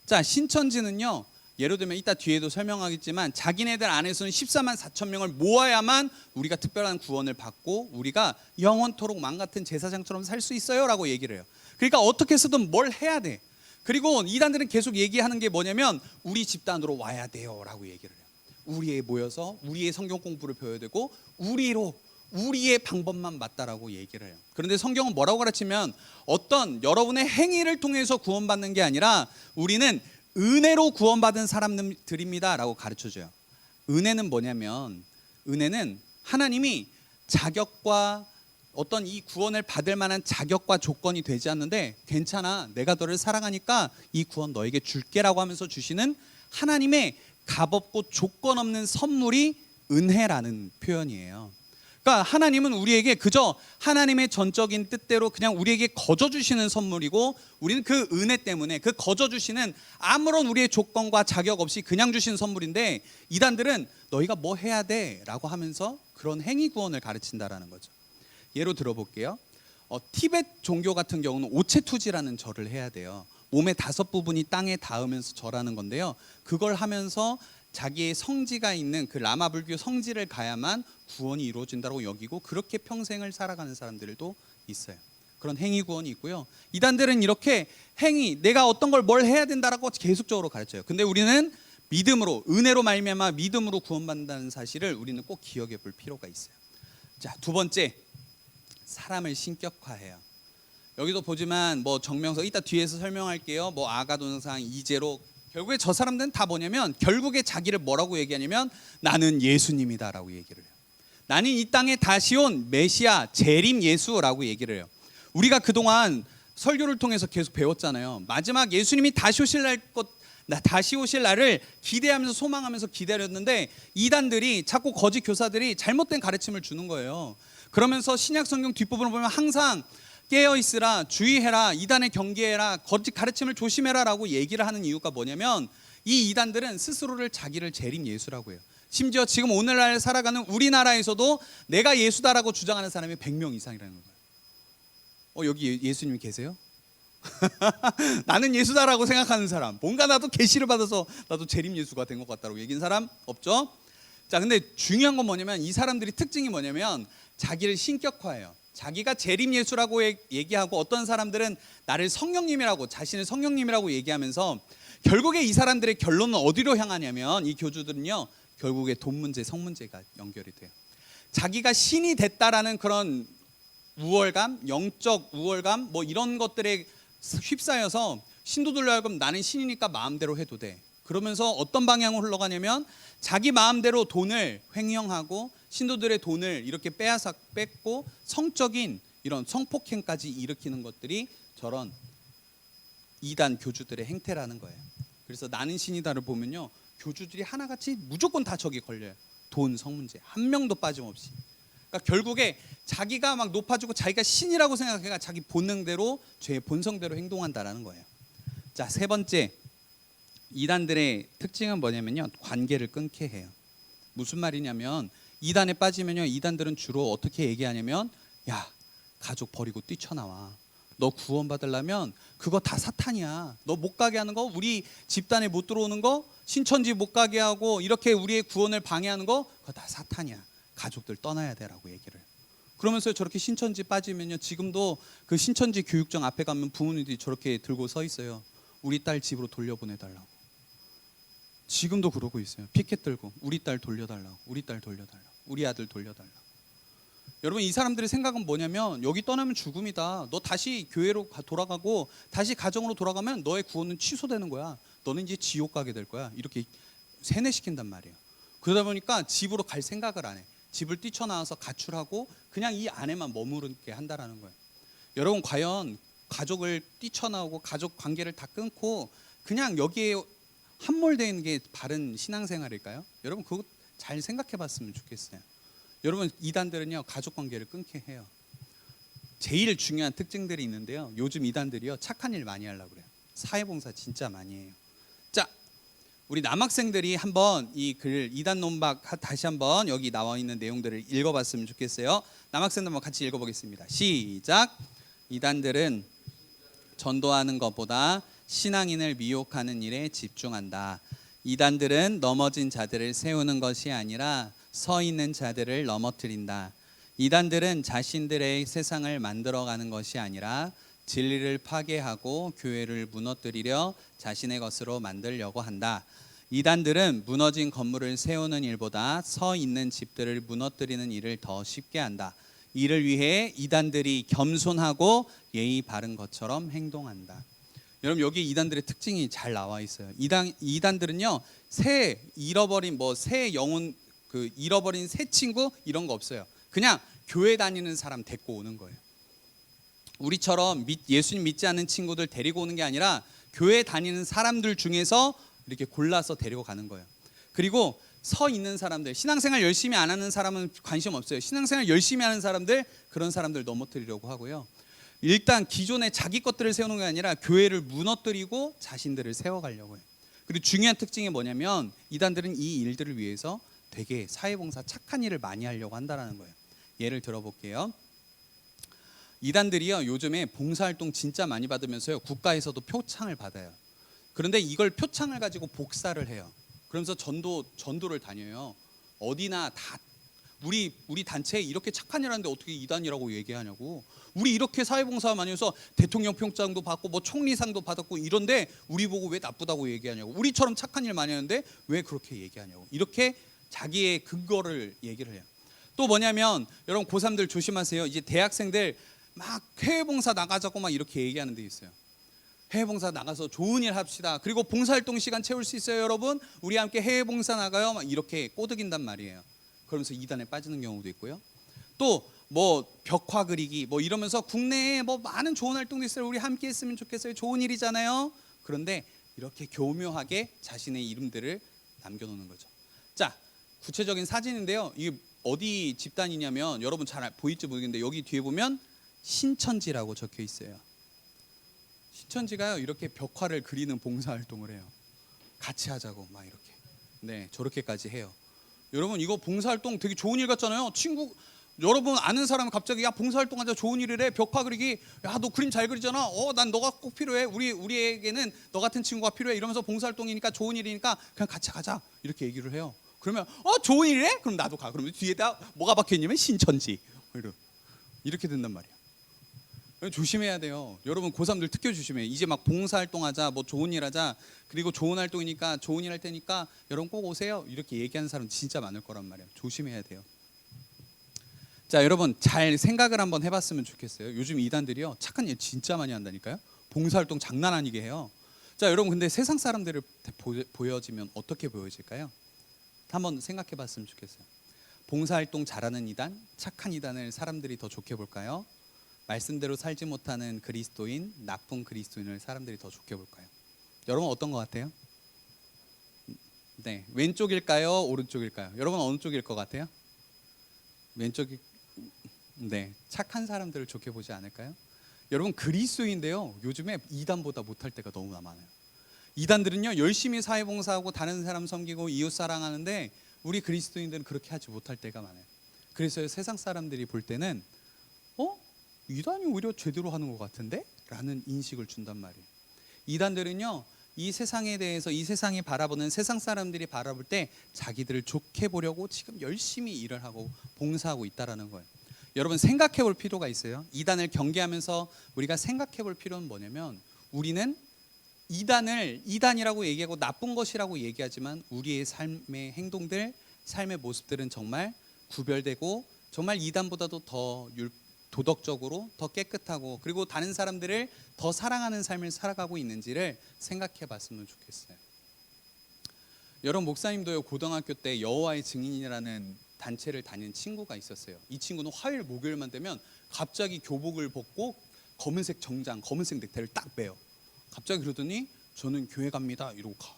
S3: 자, 신천지는요 예를 들면 이따 뒤에도 설명하겠지만 자기네들 안에서는 14만 4천 명을 모아야만 우리가 특별한 구원을 받고 우리가 영원토록 망 같은 제사장처럼 살 수 있어요 라고 얘기를 해요. 그러니까 어떻게 해서든 뭘 해야 돼. 그리고 이단들은 계속 얘기하는 게 뭐냐면 우리 집단으로 와야 돼요 라고 얘기를 해요. 우리에 모여서 우리의 성경 공부를 배워야 되고 우리의 방법만 맞다라고 얘기를 해요. 그런데 성경은 뭐라고 가르치면 어떤 여러분의 행위를 통해서 구원받는 게 아니라 우리는 은혜로 구원받은 사람들입니다 라고 가르쳐줘요. 은혜는 뭐냐면 은혜는 하나님이 자격과 어떤 이 구원을 받을 만한 자격과 조건이 되지 않는데 괜찮아, 내가 너를 사랑하니까 이 구원 너에게 줄게라고 하면서 주시는 하나님의 값없고 조건 없는 선물이 은혜라는 표현이에요. 그러니까 하나님은 우리에게 그저 하나님의 전적인 뜻대로 그냥 우리에게 거저 주시는 선물이고 우리는 그 은혜 때문에 그 거저 주시는 아무런 우리의 조건과 자격 없이 그냥 주신 선물인데 이단들은 너희가 뭐 해야 돼 라고 하면서 그런 행위 구원을 가르친다라는 거죠. 예로 들어볼게요. 티베트 종교 같은 경우는 오체투지라는 절을 해야 돼요. 몸의 5부분이 땅에 닿으면서 절하는 건데요. 그걸 하면서 자기의 성지가 있는 그 라마 불교 성지를 가야만 구원이 이루어진다고 여기고 그렇게 평생을 살아가는 사람들도 있어요. 그런 행위 구원이 있고요. 이단들은 이렇게 행위, 내가 어떤 걸 뭘 해야 된다라고 계속적으로 가르쳐요. 근데 우리는 믿음으로, 은혜로 말미암아 믿음으로 구원받는다는 사실을 우리는 꼭 기억해 볼 필요가 있어요. 자, 두 번째, 사람을 신격화해요. 여기도 보지만 뭐 정명서 이따 뒤에서 설명할게요. 뭐 아가돈상, 이제로 결국에 저 사람들은 다 뭐냐면 결국에 자기를 뭐라고 얘기하냐면 나는 예수님이다라고 얘기를 해요. 나는 이 땅에 다시 온 메시아 재림 예수라고 얘기를 해요. 우리가 그동안 설교를 통해서 계속 배웠잖아요. 마지막 예수님이 다시 오실 날을 기대하면서 소망하면서 기다렸는데 이단들이 자꾸 거짓 교사들이 잘못된 가르침을 주는 거예요. 그러면서 신약 성경 뒷부분을 보면 항상 깨어있으라, 주의해라, 이단의 경계해라, 거짓 가르침을 조심해라라고 얘기를 하는 이유가 뭐냐면 이 이단들은 스스로를 자기를 재림 예수라고 해요. 심지어 지금 오늘날 살아가는 우리나라에서도 내가 예수다라고 주장하는 사람이 100명 이상이라는 거예요. 여기 예수님 계세요? 나는 예수다라고 생각하는 사람, 뭔가 나도 계시를 받아서 나도 재림 예수가 된 것 같다고 얘기한 사람 없죠? 자, 근데 중요한 건 뭐냐면 이 사람들이 특징이 뭐냐면 자기를 신격화해요. 자기가 재림 예수라고 얘기하고 어떤 사람들은 나를 성령님이라고, 자신을 성령님이라고 얘기하면서 결국에 이 사람들의 결론은 어디로 향하냐면 이 교주들은요 결국에 돈 문제, 성 문제가 연결이 돼요. 자기가 신이 됐다라는 그런 우월감, 영적 우월감 뭐 이런 것들에 휩싸여서 신도들로 하여금 나는 신이니까 마음대로 해도 돼. 그러면서 어떤 방향으로 흘러가냐면 자기 마음대로 돈을 횡령하고 신도들의 돈을 이렇게 뺏고 성적인 이런 성폭행까지 일으키는 것들이 저런 이단 교주들의 행태라는 거예요. 그래서 나는 신이다를 보면요 교주들이 하나같이 무조건 다 저기 걸려요. 돈, 성 문제 한 명도 빠짐없이. 그러니까 결국에 자기가 막 높아지고 자기가 신이라고 생각해가 자기 본능대로 죄의 본성대로 행동한다라는 거예요. 자, 세 번째, 이단들의 특징은 뭐냐면요 관계를 끊게 해요. 무슨 말이냐면 이단에 빠지면요 이단들은 주로 어떻게 얘기하냐면 야 가족 버리고 뛰쳐나와. 너 구원받으려면 그거 다 사탄이야. 너 못 가게 하는 거, 우리 집단에 못 들어오는 거, 신천지 못 가게 하고 이렇게 우리의 구원을 방해하는 거 그거 다 사탄이야. 가족들 떠나야 돼라고 얘기를 해요. 그러면서 저렇게 신천지 빠지면요 지금도 그 신천지 교육청 앞에 가면 부모님들이 저렇게 들고 서 있어요. 우리 딸 집으로 돌려보내달라고. 지금도 그러고 있어요. 피켓 들고 우리 딸 돌려달라고, 우리 딸 돌려달라고, 우리 아들 돌려달라고. 여러분 이 사람들의 생각은 뭐냐면 여기 떠나면 죽음이다. 너 다시 교회로 돌아가고 다시 가정으로 돌아가면 너의 구원은 취소되는 거야. 너는 이제 지옥 가게 될 거야. 이렇게 세뇌시킨단 말이에요. 그러다 보니까 집으로 갈 생각을 안 해. 집을 뛰쳐나와서 가출하고 그냥 이 안에만 머무르게 한다라는 거예요. 여러분 과연 가족을 뛰쳐나오고 가족 관계를 다 끊고 그냥 여기에 함몰되어 있는 게 바른 신앙생활일까요? 여러분 그거 잘 생각해 봤으면 좋겠어요. 여러분 이단들은요 가족 관계를 끊게 해요. 제일 중요한 특징들이 있는데요 요즘 이단들이요 착한 일 많이 하려고 그래요. 사회봉사 진짜 많이 해요. 자, 우리 남학생들이 한번 이 글 이단 논박 다시 한번 여기 나와 있는 내용들을 읽어봤으면 좋겠어요. 남학생들 한번 같이 읽어보겠습니다. 시작. 이단들은 전도하는 것보다 신앙인을 미혹하는 일에 집중한다. 이단들은 넘어진 자들을 세우는 것이 아니라 서 있는 자들을 넘어뜨린다. 이단들은 자신들의 세상을 만들어가는 것이 아니라 진리를 파괴하고 교회를 무너뜨리려 자신의 것으로 만들려고 한다. 이단들은 무너진 건물을 세우는 일보다 서 있는 집들을 무너뜨리는 일을 더 쉽게 한다. 이를 위해 이단들이 겸손하고 예의 바른 것처럼 행동한다. 여러분 여기 이단들의 특징이 잘 나와 있어요. 이단들은요 새 잃어버린 새 영혼 잃어버린 새 친구 이런 거 없어요. 그냥 교회 다니는 사람 데리고 오는 거예요. 우리처럼 예수님 믿지 않는 친구들 데리고 오는 게 아니라 교회 다니는 사람들 중에서 이렇게 골라서 데리고 가는 거예요. 그리고 서 있는 사람들, 신앙생활 열심히 안 하는 사람은 관심 없어요. 신앙생활 열심히 하는 사람들, 그런 사람들 넘어뜨리려고 하고요. 일단 기존에 자기 것들을 세우는 게 아니라 교회를 무너뜨리고 자신들을 세워가려고 해요. 그리고 중요한 특징이 뭐냐면 이단들은 이 일들을 위해서 되게 사회봉사 착한 일을 많이 하려고 한다는 거예요. 예를 들어볼게요. 이단들이요 요즘에 봉사활동 진짜 많이 받으면서요 국가에서도 표창을 받아요. 그런데 이걸 표창을 가지고 복사를 해요. 그러면서 전도를 다녀요. 어디나 다 우리 단체에 이렇게 착한 일 하는데 어떻게 이단이라고 얘기하냐고. 우리 이렇게 사회봉사 많이 해서 대통령 평장도 받고 총리상도 받았고 이런데 우리 보고 왜 나쁘다고 얘기하냐고. 우리처럼 착한 일 많이 하는데 왜 그렇게 얘기하냐고. 이렇게 자기의 근거를 얘기를 해요. 또 뭐냐면 여러분 고3들 조심하세요. 이제 대학생들 막 해외봉사 나가자고 막 이렇게 얘기하는 데 있어요. 해외봉사 나가서 좋은 일 합시다. 그리고 봉사활동 시간 채울 수 있어요 여러분. 우리 함께 해외봉사 나가요. 막 이렇게 꼬드긴단 말이에요. 그러면서 이단에 빠지는 경우도 있고요. 또 벽화 그리기 이러면서 국내에 많은 좋은 활동도 있어요. 우리 함께 했으면 좋겠어요. 좋은 일이잖아요. 그런데 이렇게 교묘하게 자신의 이름들을 남겨놓는 거죠. 자, 구체적인 사진인데요. 이게 어디 집단이냐면 여러분 잘 보일지 모르겠는데 여기 뒤에 보면 신천지라고 적혀 있어요. 신천지가요 이렇게 벽화를 그리는 봉사활동을 해요. 같이 하자고 막 이렇게. 네, 저렇게까지 해요. 여러분 이거 봉사활동 되게 좋은 일 같잖아요. 여러분 아는 사람 갑자기 야 봉사활동하자 좋은 일이래. 벽화 그리기. 야 너 그림 잘 그리잖아. 난 너가 꼭 필요해. 우리에게는 너 같은 친구가 필요해. 이러면서 봉사활동이니까 좋은 일이니까 그냥 같이 가자. 이렇게 얘기를 해요. 그러면 좋은 일이래? 그럼 나도 가. 그러면 뒤에다 뭐가 박혀있냐면 신천지. 이렇게 된단 말이야. 조심해야 돼요. 여러분 고3들 특히 조심해. 이제 막 봉사활동하자, 좋은 일 하자. 그리고 좋은 활동이니까 좋은 일 할 테니까 여러분 꼭 오세요. 이렇게 얘기하는 사람 진짜 많을 거란 말이에요. 조심해야 돼요. 자, 여러분 잘 생각을 한번 해봤으면 좋겠어요. 요즘 이단들이요 착한 일 진짜 많이 한다니까요. 봉사활동 장난 아니게 해요. 자, 여러분 근데 세상 사람들을 보여지면 어떻게 보여질까요? 한번 생각해봤으면 좋겠어요. 봉사활동 잘하는 이단, 착한 이단을 사람들이 더 좋게 볼까요? 말씀대로 살지 못하는 그리스도인, 나쁜 그리스도인을 사람들이 더 좋게 볼까요? 여러분 어떤 것 같아요? 네, 왼쪽일까요? 오른쪽일까요? 여러분 어느 쪽일 것 같아요? 왼쪽이. 네, 착한 사람들을 좋게 보지 않을까요? 여러분 그리스도인데요 요즘에 이단보다 못할 때가 너무나 많아요. 이단들은요 열심히 사회봉사하고 다른 사람 섬기고 이웃 사랑하는데 우리 그리스도인들은 그렇게 하지 못할 때가 많아요. 그래서 세상 사람들이 볼 때는 이단이 오히려 제대로 하는 것 같은데? 라는 인식을 준단 말이에요. 이단들은요 이 세상에 대해서 이 세상이 바라보는 세상 사람들이 바라볼 때 자기들을 좋게 보려고 지금 열심히 일을 하고 봉사하고 있다라는 거예요. 여러분 생각해 볼 필요가 있어요. 이단을 경계하면서 우리가 생각해 볼 필요는 뭐냐면 우리는 이단을 이단이라고 얘기하고 나쁜 것이라고 얘기하지만 우리의 삶의 행동들, 삶의 모습들은 정말 구별되고 정말 이단보다도 더 도덕적으로 더 깨끗하고 그리고 다른 사람들을 더 사랑하는 삶을 살아가고 있는지를 생각해 봤으면 좋겠어요. 여러분 목사님도요 고등학교 때 여호와의 증인이라는 단체를 다니는 친구가 있었어요. 이 친구는 화요일 목요일만 되면 갑자기 교복을 벗고 검은색 정장, 검은색 넥타이를 딱 매요. 갑자기 그러더니 저는 교회 갑니다 이러고 가.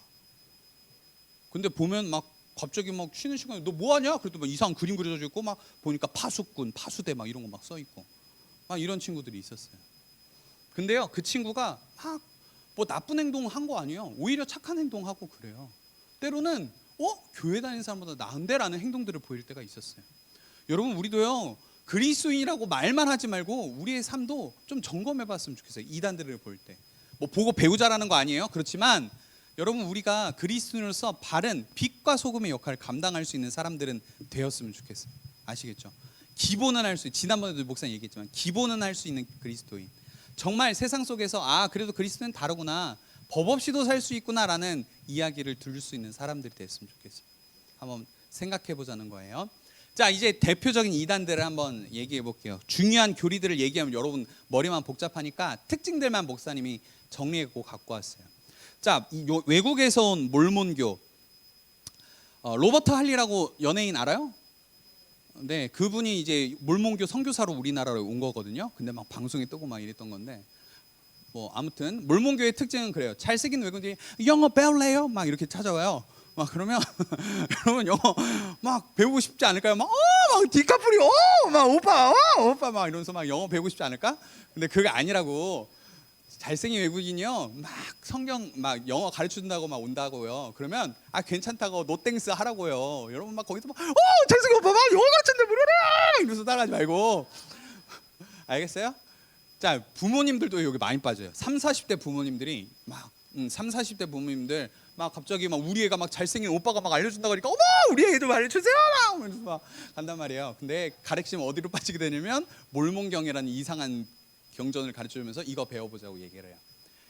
S3: 근데 보면 막 갑자기 막 쉬는 시간에 너 뭐하냐? 그래도 막 이상한 그림 그려져 있고 막 보니까 파수꾼, 파수대 막 이런 거 막 써 있고 막 이런 친구들이 있었어요. 근데요 그 친구가 막 나쁜 행동 한 거 아니에요. 오히려 착한 행동하고 그래요. 때로는 교회 다니는 사람보다 나은데라는 행동들을 보일 때가 있었어요. 여러분 우리도요 그리스도인이라고 말만 하지 말고 우리의 삶도 좀 점검해 봤으면 좋겠어요. 이단들을 볼 때 보고 배우자라는 거 아니에요. 그렇지만 여러분 우리가 그리스도인으로서 바른 빛과 소금의 역할을 감당할 수 있는 사람들은 되었으면 좋겠어요. 아시겠죠? 기본은 할 수, 지난번에도 목사님 얘기했지만 기본은 할 수 있는 그리스도인. 정말 세상 속에서 그래도 그리스도는 다르구나, 법 없이도 살 수 있구나라는 이야기를 들을 수 있는 사람들이 됐으면 좋겠어요. 한번 생각해 보자는 거예요. 자, 이제 대표적인 이단들을 한번 얘기해 볼게요. 중요한 교리들을 얘기하면 여러분 머리만 복잡하니까 특징들만 목사님이 정리하고 갖고 왔어요. 자, 외국에서 온 몰몬교, 로버트 할리라고 연예인 알아요? 네, 그분이 이제 몰몬교 선교사로 우리나라로 온 거거든요. 근데 막 방송에 뜨고 막 이랬던 건데, 뭐 아무튼 몰몬교의 특징은 그래요. 잘생긴 외국인들이 영어 배울래요? 막 이렇게 찾아와요. 막 그러면 여러분 영어 막 배우고 싶지 않을까요? 막 디카프리오, 막 오빠 막 이러면서 막 영어 배우고 싶지 않을까? 근데 그게 아니라고. 잘생긴 외국인이요, 막 성경 막 영어 가르쳐 준다고 막 온다고요. 그러면 괜찮다고 노땡스 하라고요. 여러분 막 거기서 막 잘생긴 오빠 막 영어 가르쳤는데 무료래 이러면서 따라하지 말고. 알겠어요? 자, 부모님들도 여기 많이 빠져요. 30, 40대 부모님들이 막 30, 40대 부모님들 막 갑자기 막 우리 애가 막 잘생긴 오빠가 막 알려준다고 하니까 어머 우리 애도 알려주세요 막 하면서 막 간단 말이에요. 근데 가르치면 어디로 빠지게 되냐면 몰몬경이라는 이상한 경전을 가르쳐주면서 이거 배워보자고 얘기를 해요.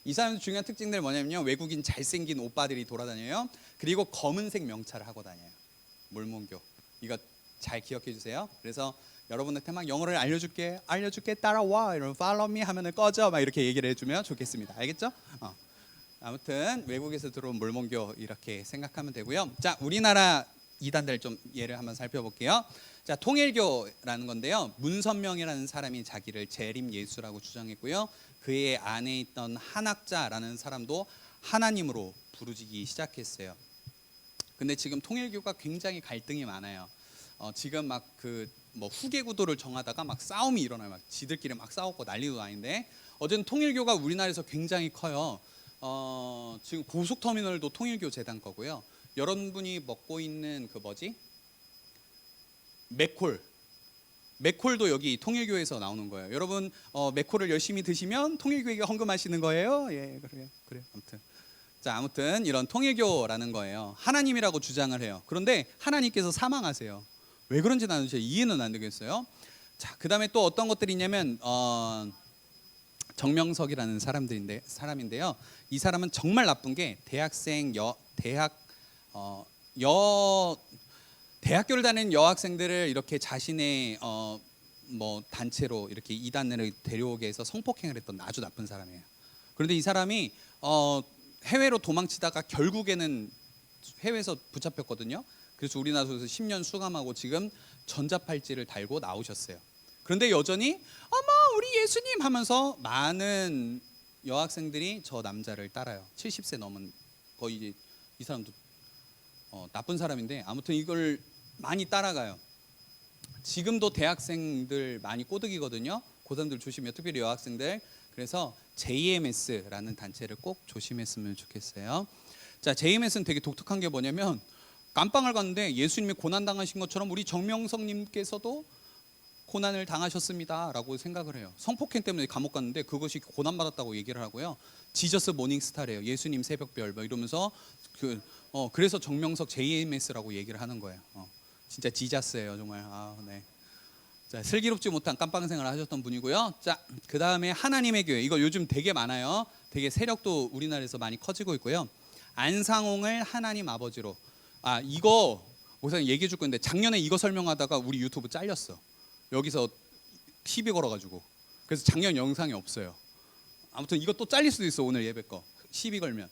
S3: 이 사람의 중요한 특징들 뭐냐면요, 외국인 잘생긴 오빠들이 돌아다녀요. 그리고 검은색 명찰을 하고 다녀요. 몰몬교. 이거 잘 기억해 주세요. 그래서 여러분한테 막 영어를 알려줄게 따라와 이러면 follow me 하면은 꺼져 막 이렇게 얘기를 해주면 좋겠습니다. 알겠죠? 아무튼 외국에서 들어온 몰몬교 이렇게 생각하면 되고요. 자, 우리나라 이단들 좀 예를 한번 살펴볼게요. 자, 통일교라는 건데요, 문선명이라는 사람이 자기를 재림 예수라고 주장했고요. 그의 안에 있던 한학자라는 사람도 하나님으로 부르짖기 시작했어요. 근데 지금 통일교가 굉장히 갈등이 많아요. 지금 막 뭐 후계 구도를 정하다가 막 싸움이 일어나요. 막 지들끼리 막 싸웠고 난리도 아닌데, 어쨌든 통일교가 우리나라에서 굉장히 커요. 지금 고속터미널도 통일교 재단 거고요. 여러분이 먹고 있는 맥콜도 여기 통일교에서 나오는 거예요. 여러분 맥콜을 열심히 드시면 통일교에게 헌금하시는 거예요. 예, 그래요. 아무튼 이런 통일교라는 거예요. 하나님이라고 주장을 해요. 그런데 하나님께서 사망하세요. 왜 그런지 나는 진짜 이해는 안 되겠어요. 자, 그다음에 또 어떤 것들이 있냐면 정명석이라는 사람인데요. 이 사람은 정말 나쁜 게 대학교를 다니는 여학생들을 이렇게 자신의 뭐 단체로 이렇게 이단으로 데려오게 해서 성폭행을 했던 아주 나쁜 사람이에요. 그런데 이 사람이 해외로 도망치다가 결국에는 해외에서 붙잡혔거든요. 그래서 우리나라에서 10년 수감하고 지금 전자팔찌를 달고 나오셨어요. 그런데 여전히 어머 우리 예수님 하면서 많은 여학생들이 저 남자를 따라요. 70세 넘은, 거의 이제 이 사람도 나쁜 사람인데 아무튼 이걸 많이 따라가요. 지금도 대학생들 많이 꼬드기거든요. 고3들 조심해요. 특별히 여학생들. 그래서 JMS라는 단체를 꼭 조심했으면 좋겠어요. 자, JMS는 되게 독특한 게 뭐냐면, 깜빵을 갔는데 예수님이 고난 당하신 것처럼 우리 정명석님께서도 고난을 당하셨습니다 라고 생각을 해요. 성폭행 때문에 감옥 갔는데 그것이 고난 받았다고 얘기를 하고요. 지저스 모닝스타래요. 예수님 새벽별 뭐 이러면서 그래서 정명석 JMS라고 얘기를 하는 거예요. 진짜 지자스예요 정말. 네. 자, 슬기롭지 못한 깜빵 생활을 하셨던 분이고요. 자, 그 다음에 하나님의 교회, 이거 요즘 되게 많아요. 되게 세력도 우리나라에서 많이 커지고 있고요. 안상홍을 하나님 아버지로, 이거 목사님 얘기해 줄 건데 작년에 이거 설명하다가 우리 유튜브 잘렸어. 여기서 TV 걸어가지고. 그래서 작년 영상이 없어요. 아무튼 이거 또 잘릴 수도 있어. 오늘 예배 거 시비 걸면.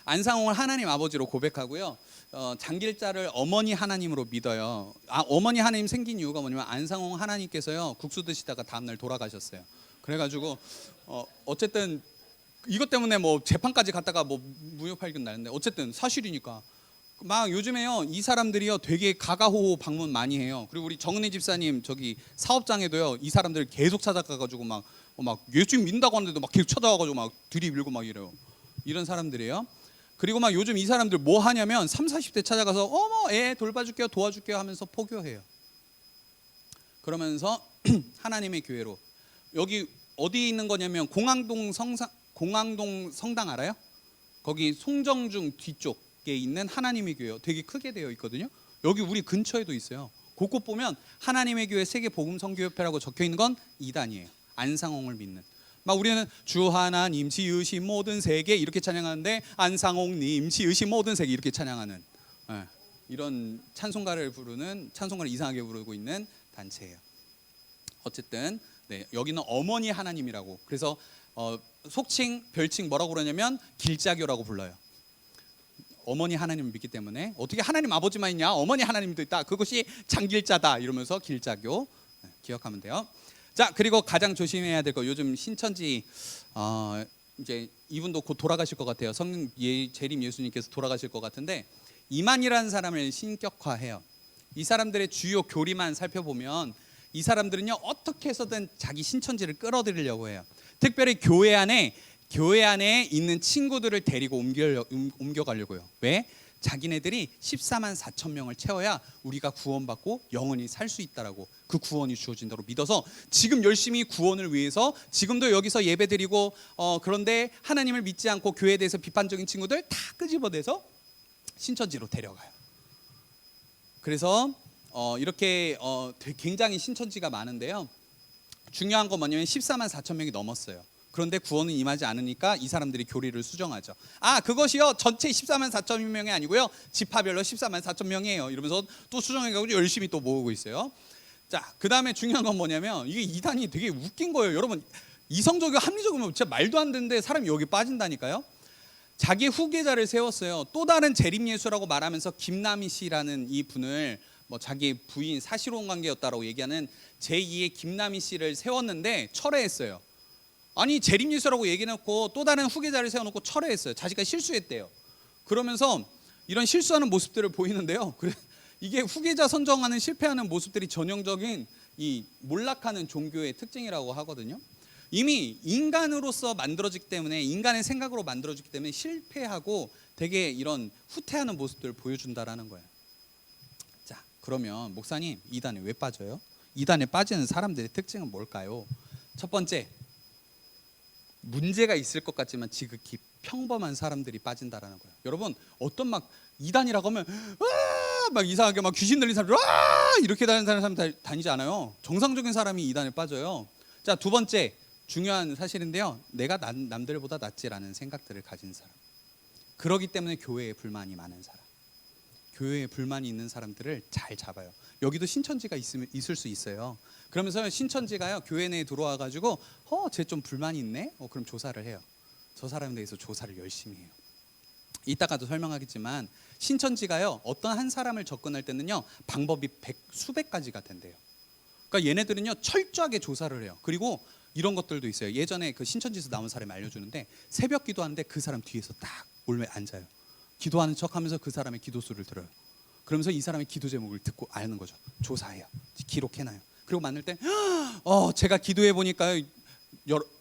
S3: 안상홍을 하나님 아버지로 고백하고요. 장길자를 어머니 하나님으로 믿어요. 어머니 하나님 생긴 이유가 뭐냐면 안상홍 하나님께서요 국수 드시다가 다음날 돌아가셨어요. 그래가지고 어쨌든 이것 때문에 뭐 재판까지 갔다가 뭐 무효판결 나는데 어쨌든 사실이니까. 막 요즘에요 이 사람들이요 되게 가가호호 방문 많이 해요. 그리고 우리 정은혜 집사님 저기 사업장에도요 이 사람들 계속 찾아가가지고 막 예수님 믿는다고 하는데도 막 계속 찾아와가지고 막 들이밀고 막 이래요. 이런 사람들이에요. 그리고 막 요즘 이 사람들 뭐 하냐면 30, 40대 찾아가서 어머 애 돌봐줄게요 도와줄게요 하면서 포교해요. 그러면서 하나님의 교회로, 여기 어디 있는 거냐면 공항동 성당 알아요? 거기 송정중 뒤쪽에 있는 하나님의 교회 되게 크게 되어 있거든요. 여기 우리 근처에도 있어요. 곳곳 보면 하나님의 교회 세계복음선교협회라고 적혀 있는 건 이단이에요. 안상홍을 믿는. 막 우리는 주 하나님 지으신 모든 세계 이렇게 찬양하는데 안상홍님 지으신 모든 세계 이렇게 찬양하는 이런 찬송가를 이상하게 부르고 있는 단체예요. 어쨌든 여기는 어머니 하나님이라고. 그래서 속칭 별칭 뭐라고 그러냐면 길자교라고 불러요. 어머니 하나님을 믿기 때문에 어떻게 하나님 아버지만 있냐? 어머니 하나님도 있다. 그것이 장길자다. 이러면서 길자교 기억하면 돼요. 자, 그리고 가장 조심해야 될 거 요즘 신천지 이제 이분도 곧 돌아가실 것 같아요. 성령 재림 예수님께서 돌아가실 것 같은데 이만이라는 사람을 신격화해요. 이 사람들의 주요 교리만 살펴보면 이 사람들은요 어떻게 해서든 자기 신천지를 끌어들이려고 해요. 특별히 교회 안에 있는 친구들을 데리고 옮겨가려고요. 왜? 자기네들이 14만 4천 명을 채워야 우리가 구원받고 영원히 살 수 있다라고, 그 구원이 주어진다고 믿어서 지금 열심히 구원을 위해서 지금도 여기서 예배드리고 그런데 하나님을 믿지 않고 교회에 대해서 비판적인 친구들 다 끄집어내서 신천지로 데려가요. 그래서 이렇게 굉장히 신천지가 많은데요. 중요한 건 뭐냐면 14만 4천 명이 넘었어요. 그런데 구원은 임하지 않으니까 이 사람들이 교리를 수정하죠. 그것이요 전체 14만 4천 명이 아니고요 지파별로 14만 4천 명이에요. 이러면서 또 수정해가지고 열심히 또 모으고 있어요. 자, 그 다음에 중요한 건 뭐냐면 이게 이단이 되게 웃긴 거예요. 여러분 이성적이고 합리적이면 진짜 말도 안 되는데 사람이 여기 빠진다니까요. 자기 후계자를 세웠어요. 또 다른 재림예수라고 말하면서 김남희 씨라는 이 분을 자기 부인 사실혼 관계였다라고 얘기하는 제2의 김남희 씨를 세웠는데 철회했어요. 아니 재림예수라고 얘기해놓고 또 다른 후계자를 세워놓고 철회했어요. 자기가 실수했대요. 그러면서 이런 실수하는 모습들을 보이는데요. 이게 후계자 선정하는 실패하는 모습들이 전형적인 이 몰락하는 종교의 특징이라고 하거든요. 이미 인간으로서 만들어지기 때문에 인간의 생각으로 만들어지기 때문에 실패하고 되게 이런 후퇴하는 모습들을 보여준다라는 거예요. 자, 그러면 목사님 이단에 왜 빠져요? 이단에 빠지는 사람들의 특징은 뭘까요? 첫 번째, 문제가 있을 것 같지만 지극히 평범한 사람들이 빠진다라는 거예요. 여러분 어떤 막 이단이라고 하면 막 이상하게 막 귀신 들린 사람 이렇게 다니는 사람 다니지 않아요. 정상적인 사람이 이단에 빠져요. 자, 두 번째 중요한 사실인데요. 내가 남들보다 낫지라는 생각들을 가진 사람. 그러기 때문에 교회에 불만이 많은 사람. 교회에 불만이 있는 사람들을 잘 잡아요. 여기도 신천지가 있을 수 있어요. 그러면서 신천지가요 교회 내에 들어와 가지고 쟤 좀 불만이 있네. 그럼 조사를 해요. 저 사람에 대해서 조사를 열심히 해요. 이따가도 설명하겠지만 신천지가요 어떤 한 사람을 접근할 때는요 방법이 수백 가지가 된대요. 그러니까 얘네들은요 철저하게 조사를 해요. 그리고 이런 것들도 있어요. 예전에 그 신천지에서 나온 사람이 알려주는데 새벽 기도하는데 그 사람 뒤에서 딱 올매 앉아요. 기도하는 척하면서 그 사람의 기도수를 들어요. 그러면서 이 사람의 기도 제목을 듣고 아는 거죠. 조사해요. 기록해놔요. 그리고 만날 때 제가 기도해 보니까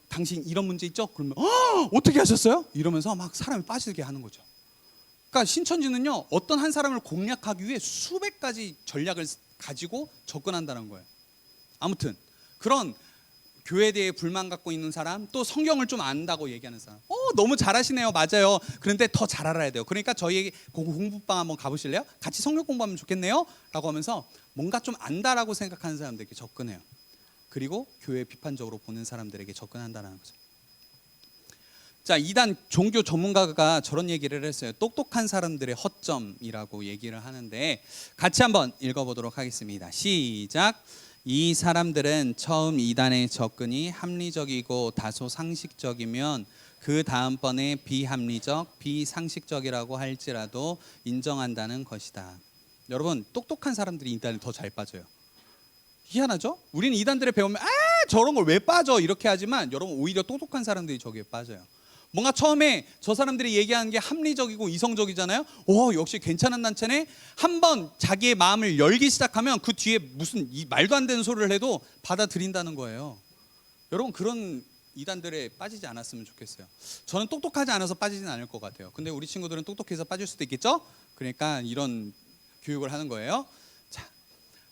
S3: 당신 이런 문제 있죠? 그러면 어떻게 하셨어요? 이러면서 막 사람이 빠지게 하는 거죠. 그러니까 신천지는요 어떤 한 사람을 공략하기 위해 수백 가지 전략을 가지고 접근한다는 거예요. 아무튼 그런 교회에 대해 불만 갖고 있는 사람, 또 성경을 좀 안다고 얘기하는 사람. 너무 잘하시네요. 맞아요. 그런데 더 잘 알아야 돼요. 그러니까 저희 공부방 한번 가보실래요? 같이 성경 공부하면 좋겠네요. 라고 하면서 뭔가 좀 안다라고 생각하는 사람들에게 접근해요. 그리고 교회 비판적으로 보는 사람들에게 접근한다는 거죠. 자, 이단 종교 전문가가 저런 얘기를 했어요. 똑똑한 사람들의 허점이라고 얘기를 하는데 같이 한번 읽어보도록 하겠습니다. 시작. 이 사람들은 처음 이단의 접근이 합리적이고 다소 상식적이면 그 다음번에 비합리적, 비상식적이라고 할지라도 인정한다는 것이다. 여러분 똑똑한 사람들이 이단에 더 잘 빠져요. 희한하죠? 우리는 이단들을 배우면 저런 걸 왜 빠져 이렇게 하지만 여러분 오히려 똑똑한 사람들이 저기에 빠져요. 뭔가 처음에 저 사람들이 얘기하는 게 합리적이고 이성적이잖아요. 역시 괜찮은 단체네. 한번 자기의 마음을 열기 시작하면 그 뒤에 무슨 말도 안 되는 소리를 해도 받아들인다는 거예요. 여러분 그런 이단들에 빠지지 않았으면 좋겠어요. 저는 똑똑하지 않아서 빠지진 않을 것 같아요. 근데 우리 친구들은 똑똑해서 빠질 수도 있겠죠? 그러니까 이런 교육을 하는 거예요.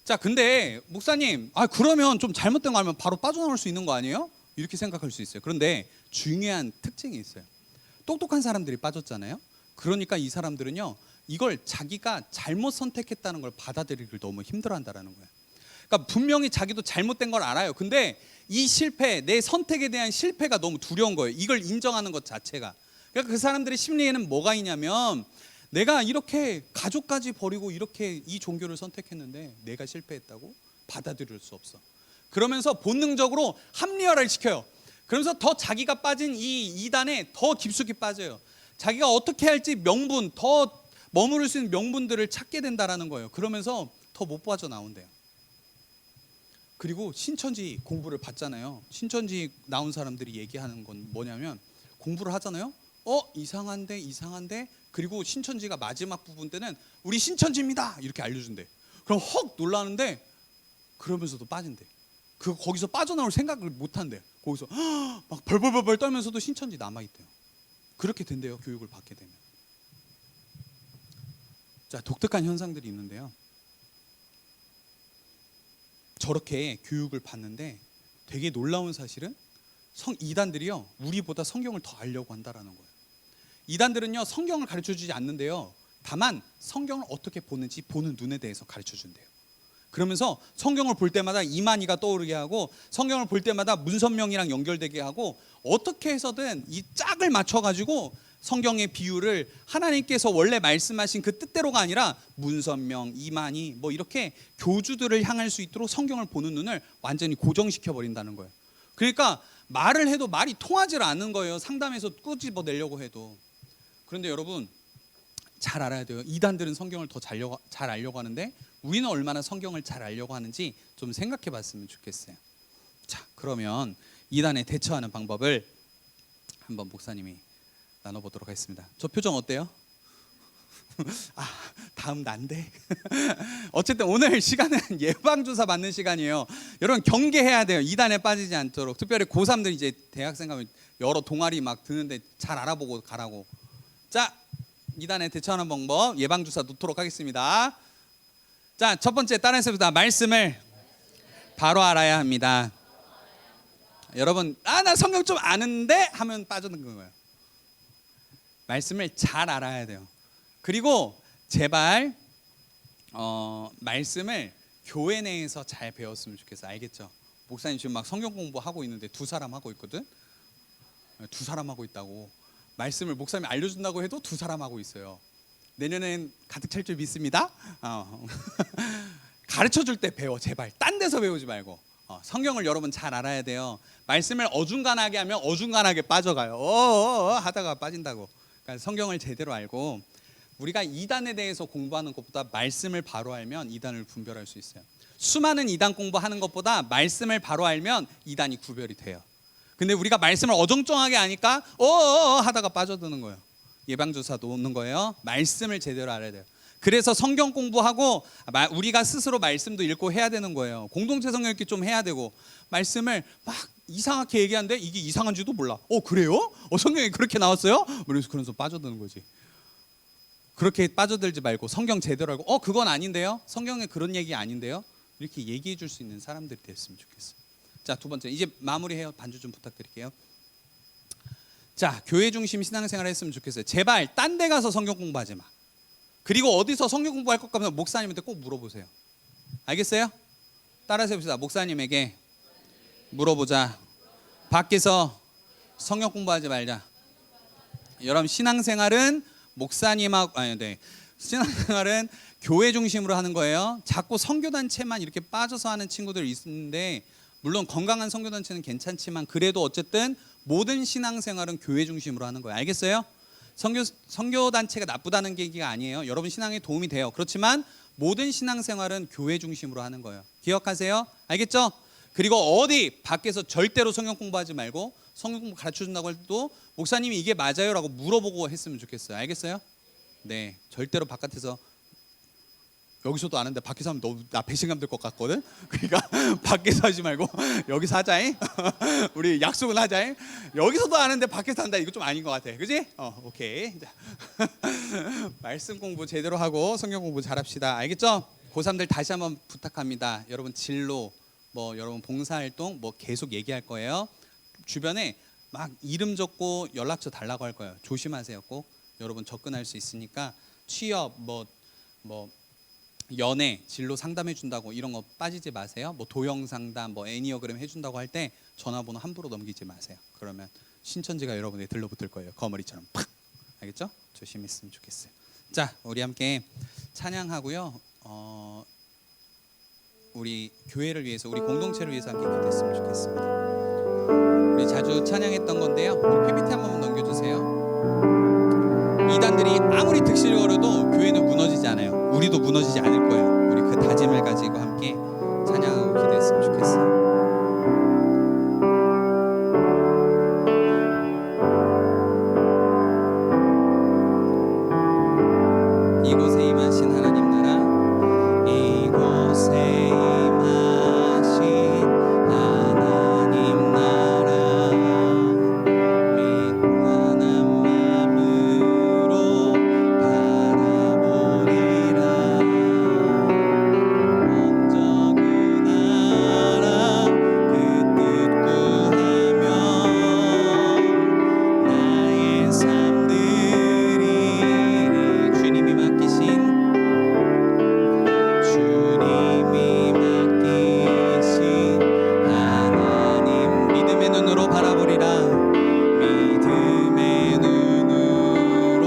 S3: 자, 근데 목사님, 그러면 좀 잘못된 거 하면 바로 빠져나올 수 있는 거 아니에요? 이렇게 생각할 수 있어요. 그런데 중요한 특징이 있어요. 똑똑한 사람들이 빠졌잖아요. 그러니까 이 사람들은요, 이걸 자기가 잘못 선택했다는 걸 받아들이기를 너무 힘들어한다라는 거예요. 그러니까 분명히 자기도 잘못된 걸 알아요. 근데 이 실패, 내 선택에 대한 실패가 너무 두려운 거예요. 이걸 인정하는 것 자체가. 그러니까 그 사람들의 심리에는 뭐가 있냐면, 내가 이렇게 가족까지 버리고 이렇게 이 종교를 선택했는데 내가 실패했다고? 받아들일 수 없어. 그러면서 본능적으로 합리화를 시켜요. 그러면서 더 자기가 빠진 이 이단에 더 깊숙이 빠져요. 자기가 어떻게 할지 명분, 더 머무를 수 있는 명분들을 찾게 된다라는 거예요. 그러면서 더 못 빠져나온대요. 그리고 신천지 공부를 받잖아요. 신천지 나온 사람들이 얘기하는 건 뭐냐면, 공부를 하잖아요. 이상한데. 그리고 신천지가 마지막 부분 때는 우리 신천지입니다 이렇게 알려준대. 그럼 헉 놀라는데, 그러면서도 빠진대. 거기서 빠져나올 생각을 못 한대. 거기서 막 벌벌벌 떨면서도 신천지 남아있대요. 그렇게 된대요, 교육을 받게 되면. 자, 독특한 현상들이 있는데요. 저렇게 교육을 받는데 되게 놀라운 사실은, 이단들이요, 우리보다 성경을 더 알려고 한다라는 거예요. 이단들은요, 성경을 가르쳐주지 않는데요, 다만 성경을 어떻게 보는지 보는 눈에 대해서 가르쳐준대요. 그러면서 성경을 볼 때마다 이만희가 떠오르게 하고, 성경을 볼 때마다 문선명이랑 연결되게 하고, 어떻게 해서든 이 짝을 맞춰가지고 성경의 비유를 하나님께서 원래 말씀하신 그 뜻대로가 아니라 문선명, 이만희 뭐 이렇게 교주들을 향할 수 있도록 성경을 보는 눈을 완전히 고정시켜 버린다는 거예요. 그러니까 말을 해도 말이 통하지 않는 거예요. 상담에서 끄집어내려고 해도. 그런데 여러분, 잘 알아야 돼요. 이단들은 성경을 더 잘 알려고 하는데 우리는 얼마나 성경을 잘 알려고 하는지 좀 생각해 봤으면 좋겠어요. 자, 그러면 이단에 대처하는 방법을 한번 목사님이 나눠보도록 하겠습니다. 저 표정 어때요? 다음 난데. 어쨌든 오늘 시간은 예방주사 맞는 시간이에요. 여러분 경계해야 돼요. 이단에 빠지지 않도록. 특별히 고3들 이제 대학생 가면 여러 동아리 막 드는데 잘 알아보고 가라고. 자, 이단에 대처하는 방법 예방주사 놓도록 하겠습니다. 자, 첫 번째 따라해봅시다. 말씀을 바로 알아야 합니다. 여러분, 나 성경 좀 아는데 하면 빠져드는 거예요. 말씀을 잘 알아야 돼요. 그리고 제발 말씀을 교회 내에서 잘 배웠으면 좋겠어요. 알겠죠? 목사님 지금 막 성경 공부하고 있는데 두 사람 하고 있거든. 두 사람 하고 있다고. 말씀을 목사님이 알려준다고 해도 두 사람 하고 있어요. 내년엔 가득 찰 줄 믿습니다. 가르쳐줄 때 배워. 제발 딴 데서 배우지 말고. 성경을 여러분 잘 알아야 돼요. 말씀을 어중간하게 하면 어중간하게 빠져가요. 하다가 빠진다고. 그러니까 성경을 제대로 알고, 우리가 이단에 대해서 공부하는 것보다 말씀을 바로 알면 이단을 분별할 수 있어요. 수많은 이단 공부하는 것보다 말씀을 바로 알면 이단이 구별이 돼요. 근데 우리가 말씀을 어정쩡하게 아니까 하다가 빠져드는 거예요. 예방주사 놓는 거예요. 말씀을 제대로 알아야 돼요. 그래서 성경 공부하고 우리가 스스로 말씀도 읽고 해야 되는 거예요. 공동체 성경 읽기 좀 해야 되고, 말씀을 막 이상하게 얘기하는데 이게 이상한지도 몰라. 그래요? 성경에 그렇게 나왔어요? 그러면서 빠져드는 거지. 그렇게 빠져들지 말고 성경 제대로 알고, 그건 아닌데요? 성경에 그런 얘기 아닌데요? 이렇게 얘기해 줄 수 있는 사람들이 됐으면 좋겠어요. 자, 두 번째, 이제 마무리해요. 반주 좀 부탁드릴게요. 자, 교회 중심 신앙생활을 했으면 좋겠어요. 제발 딴 데 가서 성경 공부하지 마. 그리고 어디서 성경 공부할 것 같으면 목사님한테 꼭 물어보세요. 알겠어요? 따라서 해봅시다. 목사님에게 물어보자. 밖에서 성경 공부하지 말자. 여러분, 신앙생활은 신앙생활은 교회 중심으로 하는 거예요. 자꾸 선교단체만 이렇게 빠져서 하는 친구들 있는데, 물론 건강한 선교단체는 괜찮지만 그래도 어쨌든 모든 신앙생활은 교회 중심으로 하는 거예요. 알겠어요? 선교단체가 나쁘다는 얘기가 아니에요. 여러분 신앙에 도움이 돼요. 그렇지만 모든 신앙생활은 교회 중심으로 하는 거예요. 기억하세요? 알겠죠? 그리고 어디 밖에서 절대로 성경 공부하지 말고, 성경 공부 가르쳐준다고 해도 목사님이 이게 맞아요? 라고 물어보고 했으면 좋겠어요. 알겠어요? 네, 절대로 바깥에서, 여기서도 아는데 밖에서 하면 나 배신감 들 것 같거든. 그러니까 밖에서 하지 말고 여기서 하자잉. 우리 약속은 하자잉. 여기서도 아는데 밖에서 한다. 이거 좀 아닌 것 같아. 그지? 오케이. 말씀 공부 제대로 하고 성경 공부 잘합시다. 알겠죠? 고3들 다시 한번 부탁합니다. 여러분 진로, 여러분 봉사활동 계속 얘기할 거예요. 주변에 막 이름 적고 연락처 달라고 할 거예요. 조심하세요. 꼭 여러분 접근할 수 있으니까 취업 뭐 연애 진로 상담해 준다고 이런 거 빠지지 마세요. 뭐 도형 상담 뭐 애니어그램 해 준다고 할 때 전화번호 함부로 넘기지 마세요. 그러면 신천지가 여러분에게 들러붙을 거예요. 거머리처럼 팍. 알겠죠? 조심했으면 좋겠어요. 자, 우리 함께 찬양하고요. 우리 교회를 위해서, 우리 공동체를 위해서 함께 기도했으면 좋겠습니다. 우리 자주 찬양했던 건데요. 우리 PPT 한 번만 넘겨주세요. 이단들이 아무리 득실을 거려도 교회는 무너지지 않아요. 우리도 무너지지 않을 거예요. 우리 그 다짐을 가지고 함께 찬양하고 기도했으면 좋겠어요. 이곳에 임하신 하나님 나라, 이곳에 임하신 하나님 나라, 믿고 난 마음으로 바라보리라. 먼저 그 나라 그 뜻 구하며 나의 삶 드리리. 주님이 맡기신 하나님 믿음의 눈으로 바라보리라. 믿음의 눈으로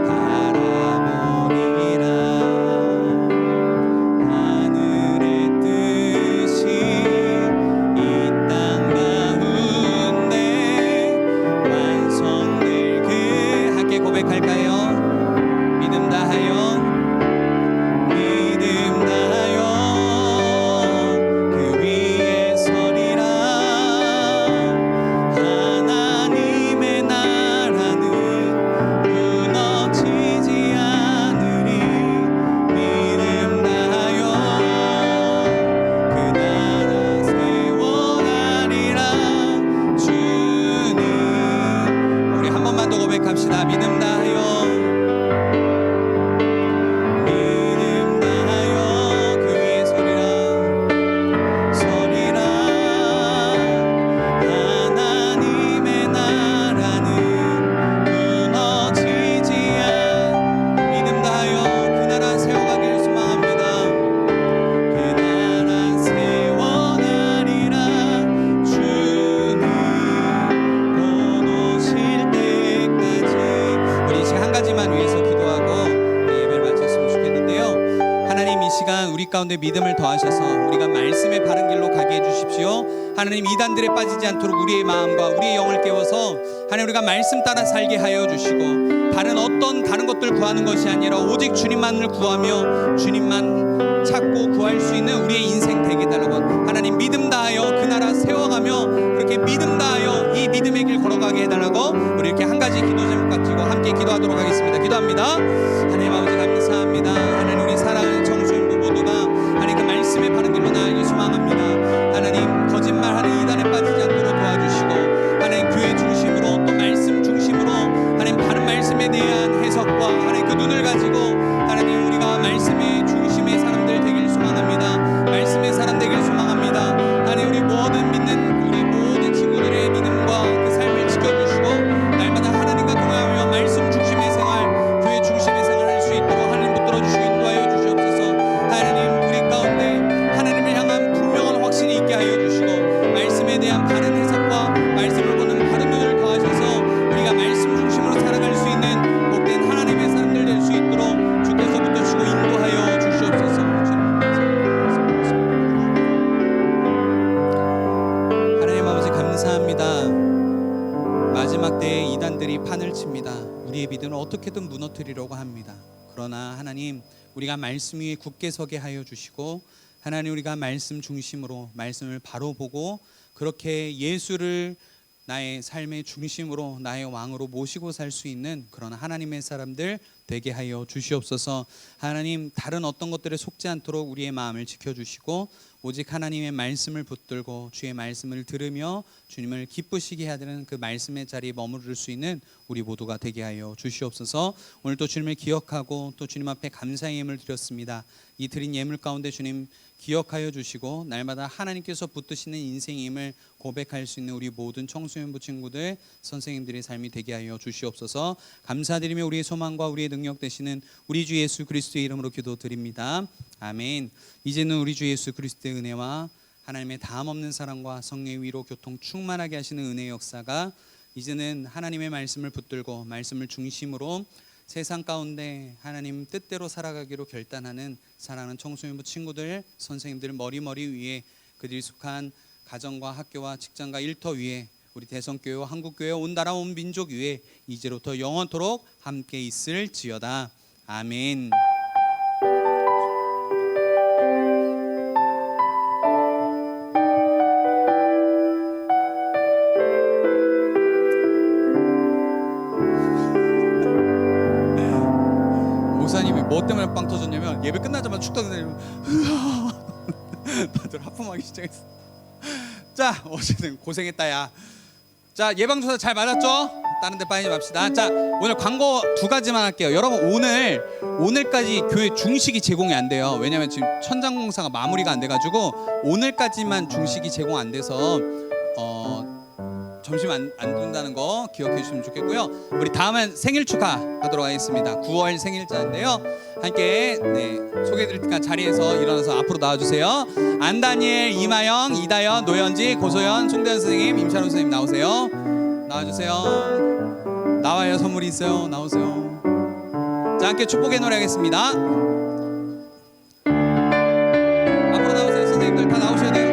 S3: 바라보리라. 하늘의 뜻이 이 땅 가운데 완성될 그 함께 고백할까요? 믿음 다하여 그 위에 서리라. 하나님의 나라는 무너지지 않으리. 믿음 다하여 그 나라 세워가리라. 주님, 우리 한 번만 더 고백합시다. 믿음 다하여 그 위에 서리라. 하나님의 나라는 무너지지 믿음 다하여 그 나라 세워가길 소망합니다. 그 나라 세워가리라. 주님 곧 오실 때까지. 우리 지금 한 가지만 위해서 기도하고 예배를 마쳤으면 좋겠는데요. 하나님, 이 시간 우리 가운데 믿음을 더하셔서 우리가 말씀의 바른 길로 가게 해주십시오. 하나님, 이단들에 빠지지 않도록 우리의 마음과 우리의 영을 깨워서 하나님 우리가 말씀 따라 살게 하여 주시고, 다른 것들 구하는 것이 아니라 오직 주님만을 구하며 주님만 찾고 구할 수 있는 우리의 인생 되게 해달라고. 하나님, 믿음 다하여 그 나라 세워가며 그렇게 믿음 다하여 이 믿음의 길 걸어가게 해달라고. 우리 이렇게 한 가지 기도 제목 가지고 함께 기도하도록 하겠습니다. 기도합니다. 하나님 아버지 감사합니다. 하나님, 우리 사랑하는 청소년부 모두가 하나님 그 말씀의 바른 길로 나아가길 소망합니다. 하나님, 거짓말하는 이단에 빠지지 않도록 도와주시고, 하나님 교회 중심으로 또 말씀 중심으로 하나님 바른 말씀에 대한 해석과 하나님 그 눈을 가지고 하나님 우리가 말씀의 중심의 사람들 되길 소망합니다. 말씀의 사람 되길 소망합니다. 하나님, 우리 모든 믿는 우리 모든 친구들의 믿음과 그 삶을 지켜주시고 날마다 하나님과 동행하며 말씀 중심의 생활, 교회 중심의 생활을 할 수 있도록 하나님 붙들어 주시고 인도하여 주시옵소서. 하나님, 우리 가운데 하나님을 향한 분명한 확신이 있게 하여 주시고, 말씀에 대한 바른 해석과 말씀을 보는 바른 눈을 더하셔서 우리가 말씀 중심으로 살아갈 수 있는 복된 하나님의 사람들 될 수 있도록 주께서 붙드시고 인도하여 주시옵소서. 하나님 아버지 감사합니다. 마지막 때에 이단들이 판을 칩니다. 우리의 믿음을 어떻게든 무너뜨리려고 합니다. 그러나 하나님, 우리가 말씀 위에 굳게 서게 하여 주시고, 하나님 우리가 말씀 중심으로 말씀을 바로 보고 그렇게 예수를 나의 삶의 중심으로 나의 왕으로 모시고 살 수 있는 그런 하나님의 사람들 되게 하여 주시옵소서. 하나님, 다른 어떤 것들에 속지 않도록 우리의 마음을 지켜주시고 오직 하나님의 말씀을 붙들고 주의 말씀을 들으며 주님을 기쁘시게 해야 되는 그 말씀의 자리에 머무를 수 있는 우리 모두가 되게 하여 주시옵소서. 오늘 또 주님을 기억하고 또 주님 앞에 감사의 예물을 드렸습니다. 이 드린 예물 가운데 주님 기억하여 주시고 날마다 하나님께서 붙드시는 인생임을 고백할 수 있는 우리 모든 청소년부 친구들, 선생님들의 삶이 되게 하여 주시옵소서. 감사드리며 우리의 소망과 우리의 능력 되시는 우리 주 예수 그리스도의 이름으로 기도드립니다. 아멘. 이제는 우리 주 예수 그리스도의 은혜와 하나님의 다함없는 사랑과 성령의 위로 교통 충만하게 하시는 은혜의 역사가 이제는 하나님의 말씀을 붙들고 말씀을 중심으로 세상 가운데 하나님 뜻대로 살아가기로 결단하는 사랑하는 청소년부 친구들, 선생님들 머리 위에 그들이 속한 가정과 학교와 직장과 일터 위에 우리 대성교회와 한국교회 온 나라 온 민족 위에 이제로부터 영원토록 함께 있을지어다. 아멘. 목사님이 뭐 때문에 빵 터졌냐면 예배 끝나자마자 축 터지면 다들 하품하기 시작했어. 자, 어쨌든 고생했다 야. 자, 예방주사 잘 맞았죠? 다른 데 빠지지 맙시다. 자, 오늘 광고 2가지만 할게요. 여러분 오늘까지 교회 중식이 제공이 안 돼요. 왜냐면 지금 천장공사가 마무리가 안 돼가지고 오늘까지만 중식이 제공 안 돼서 점심 안 준다는 거 기억해 주시면 좋겠고요. 우리 다음은 생일 축하하도록 하겠습니다. 9월 생일자인데요. 함께 소개해 드릴 테니까 자리에서 일어나서 앞으로 나와주세요. 안다니엘, 이마영, 이다연, 노현지, 고소연, 송대현 선생님, 임찬호 선생님 나오세요. 나와주세요. 나와요. 선물이 있어요. 나오세요. 자, 함께 축복의 노래 하겠습니다. 앞으로 나오세요. 선생님들 다 나오셔야 돼요.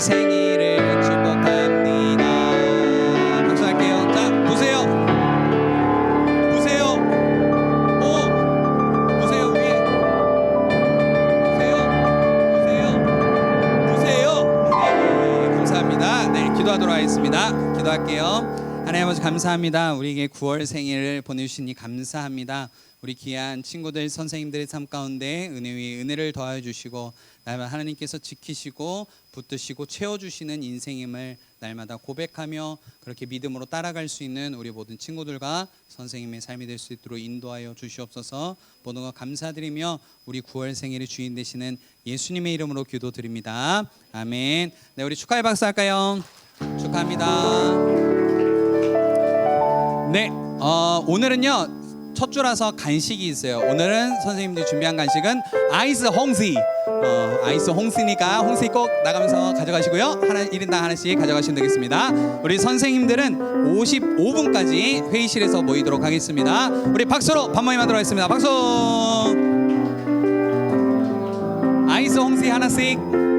S3: 생일을 축복합니다. 박수할게요. 자, 보세요. 보세요 위에. 보세요. 네, 감사합니다. 네, 기도하도록 하겠습니다. 기도할게요. 하나님 아버지 감사합니다. 우리에게 9월 생일을 보내주시니 감사합니다. 우리 귀한 친구들, 선생님들의 삶 가운데 은혜 위에 은혜를 더하여 주시고 날마다 하나님께서 지키시고 붙드시고 채워주시는 인생임을 날마다 고백하며 그렇게 믿음으로 따라갈 수 있는 우리 모든 친구들과 선생님의 삶이 될 수 있도록 인도하여 주시옵소서. 모든 것 감사드리며 우리 9월 생일의 주인 되시는 예수님의 이름으로 기도드립니다. 아멘. 네, 우리 축하의 박수 할까요? 축하합니다. 네, 오늘은요 첫 주라서 간식이 있어요. 오늘은 선생님들이 준비한 간식은 아이스 홍시. 아이스 홍시니까 홍시 꼭 나가면서 가져가시고요. 1인당 하나씩 가져가시면 되겠습니다. 우리 선생님들은 55분까지 회의실에서 모이도록 하겠습니다. 우리 박수로 밥 모임하도록 하겠습니다. 박수. 아이스 홍시 하나씩.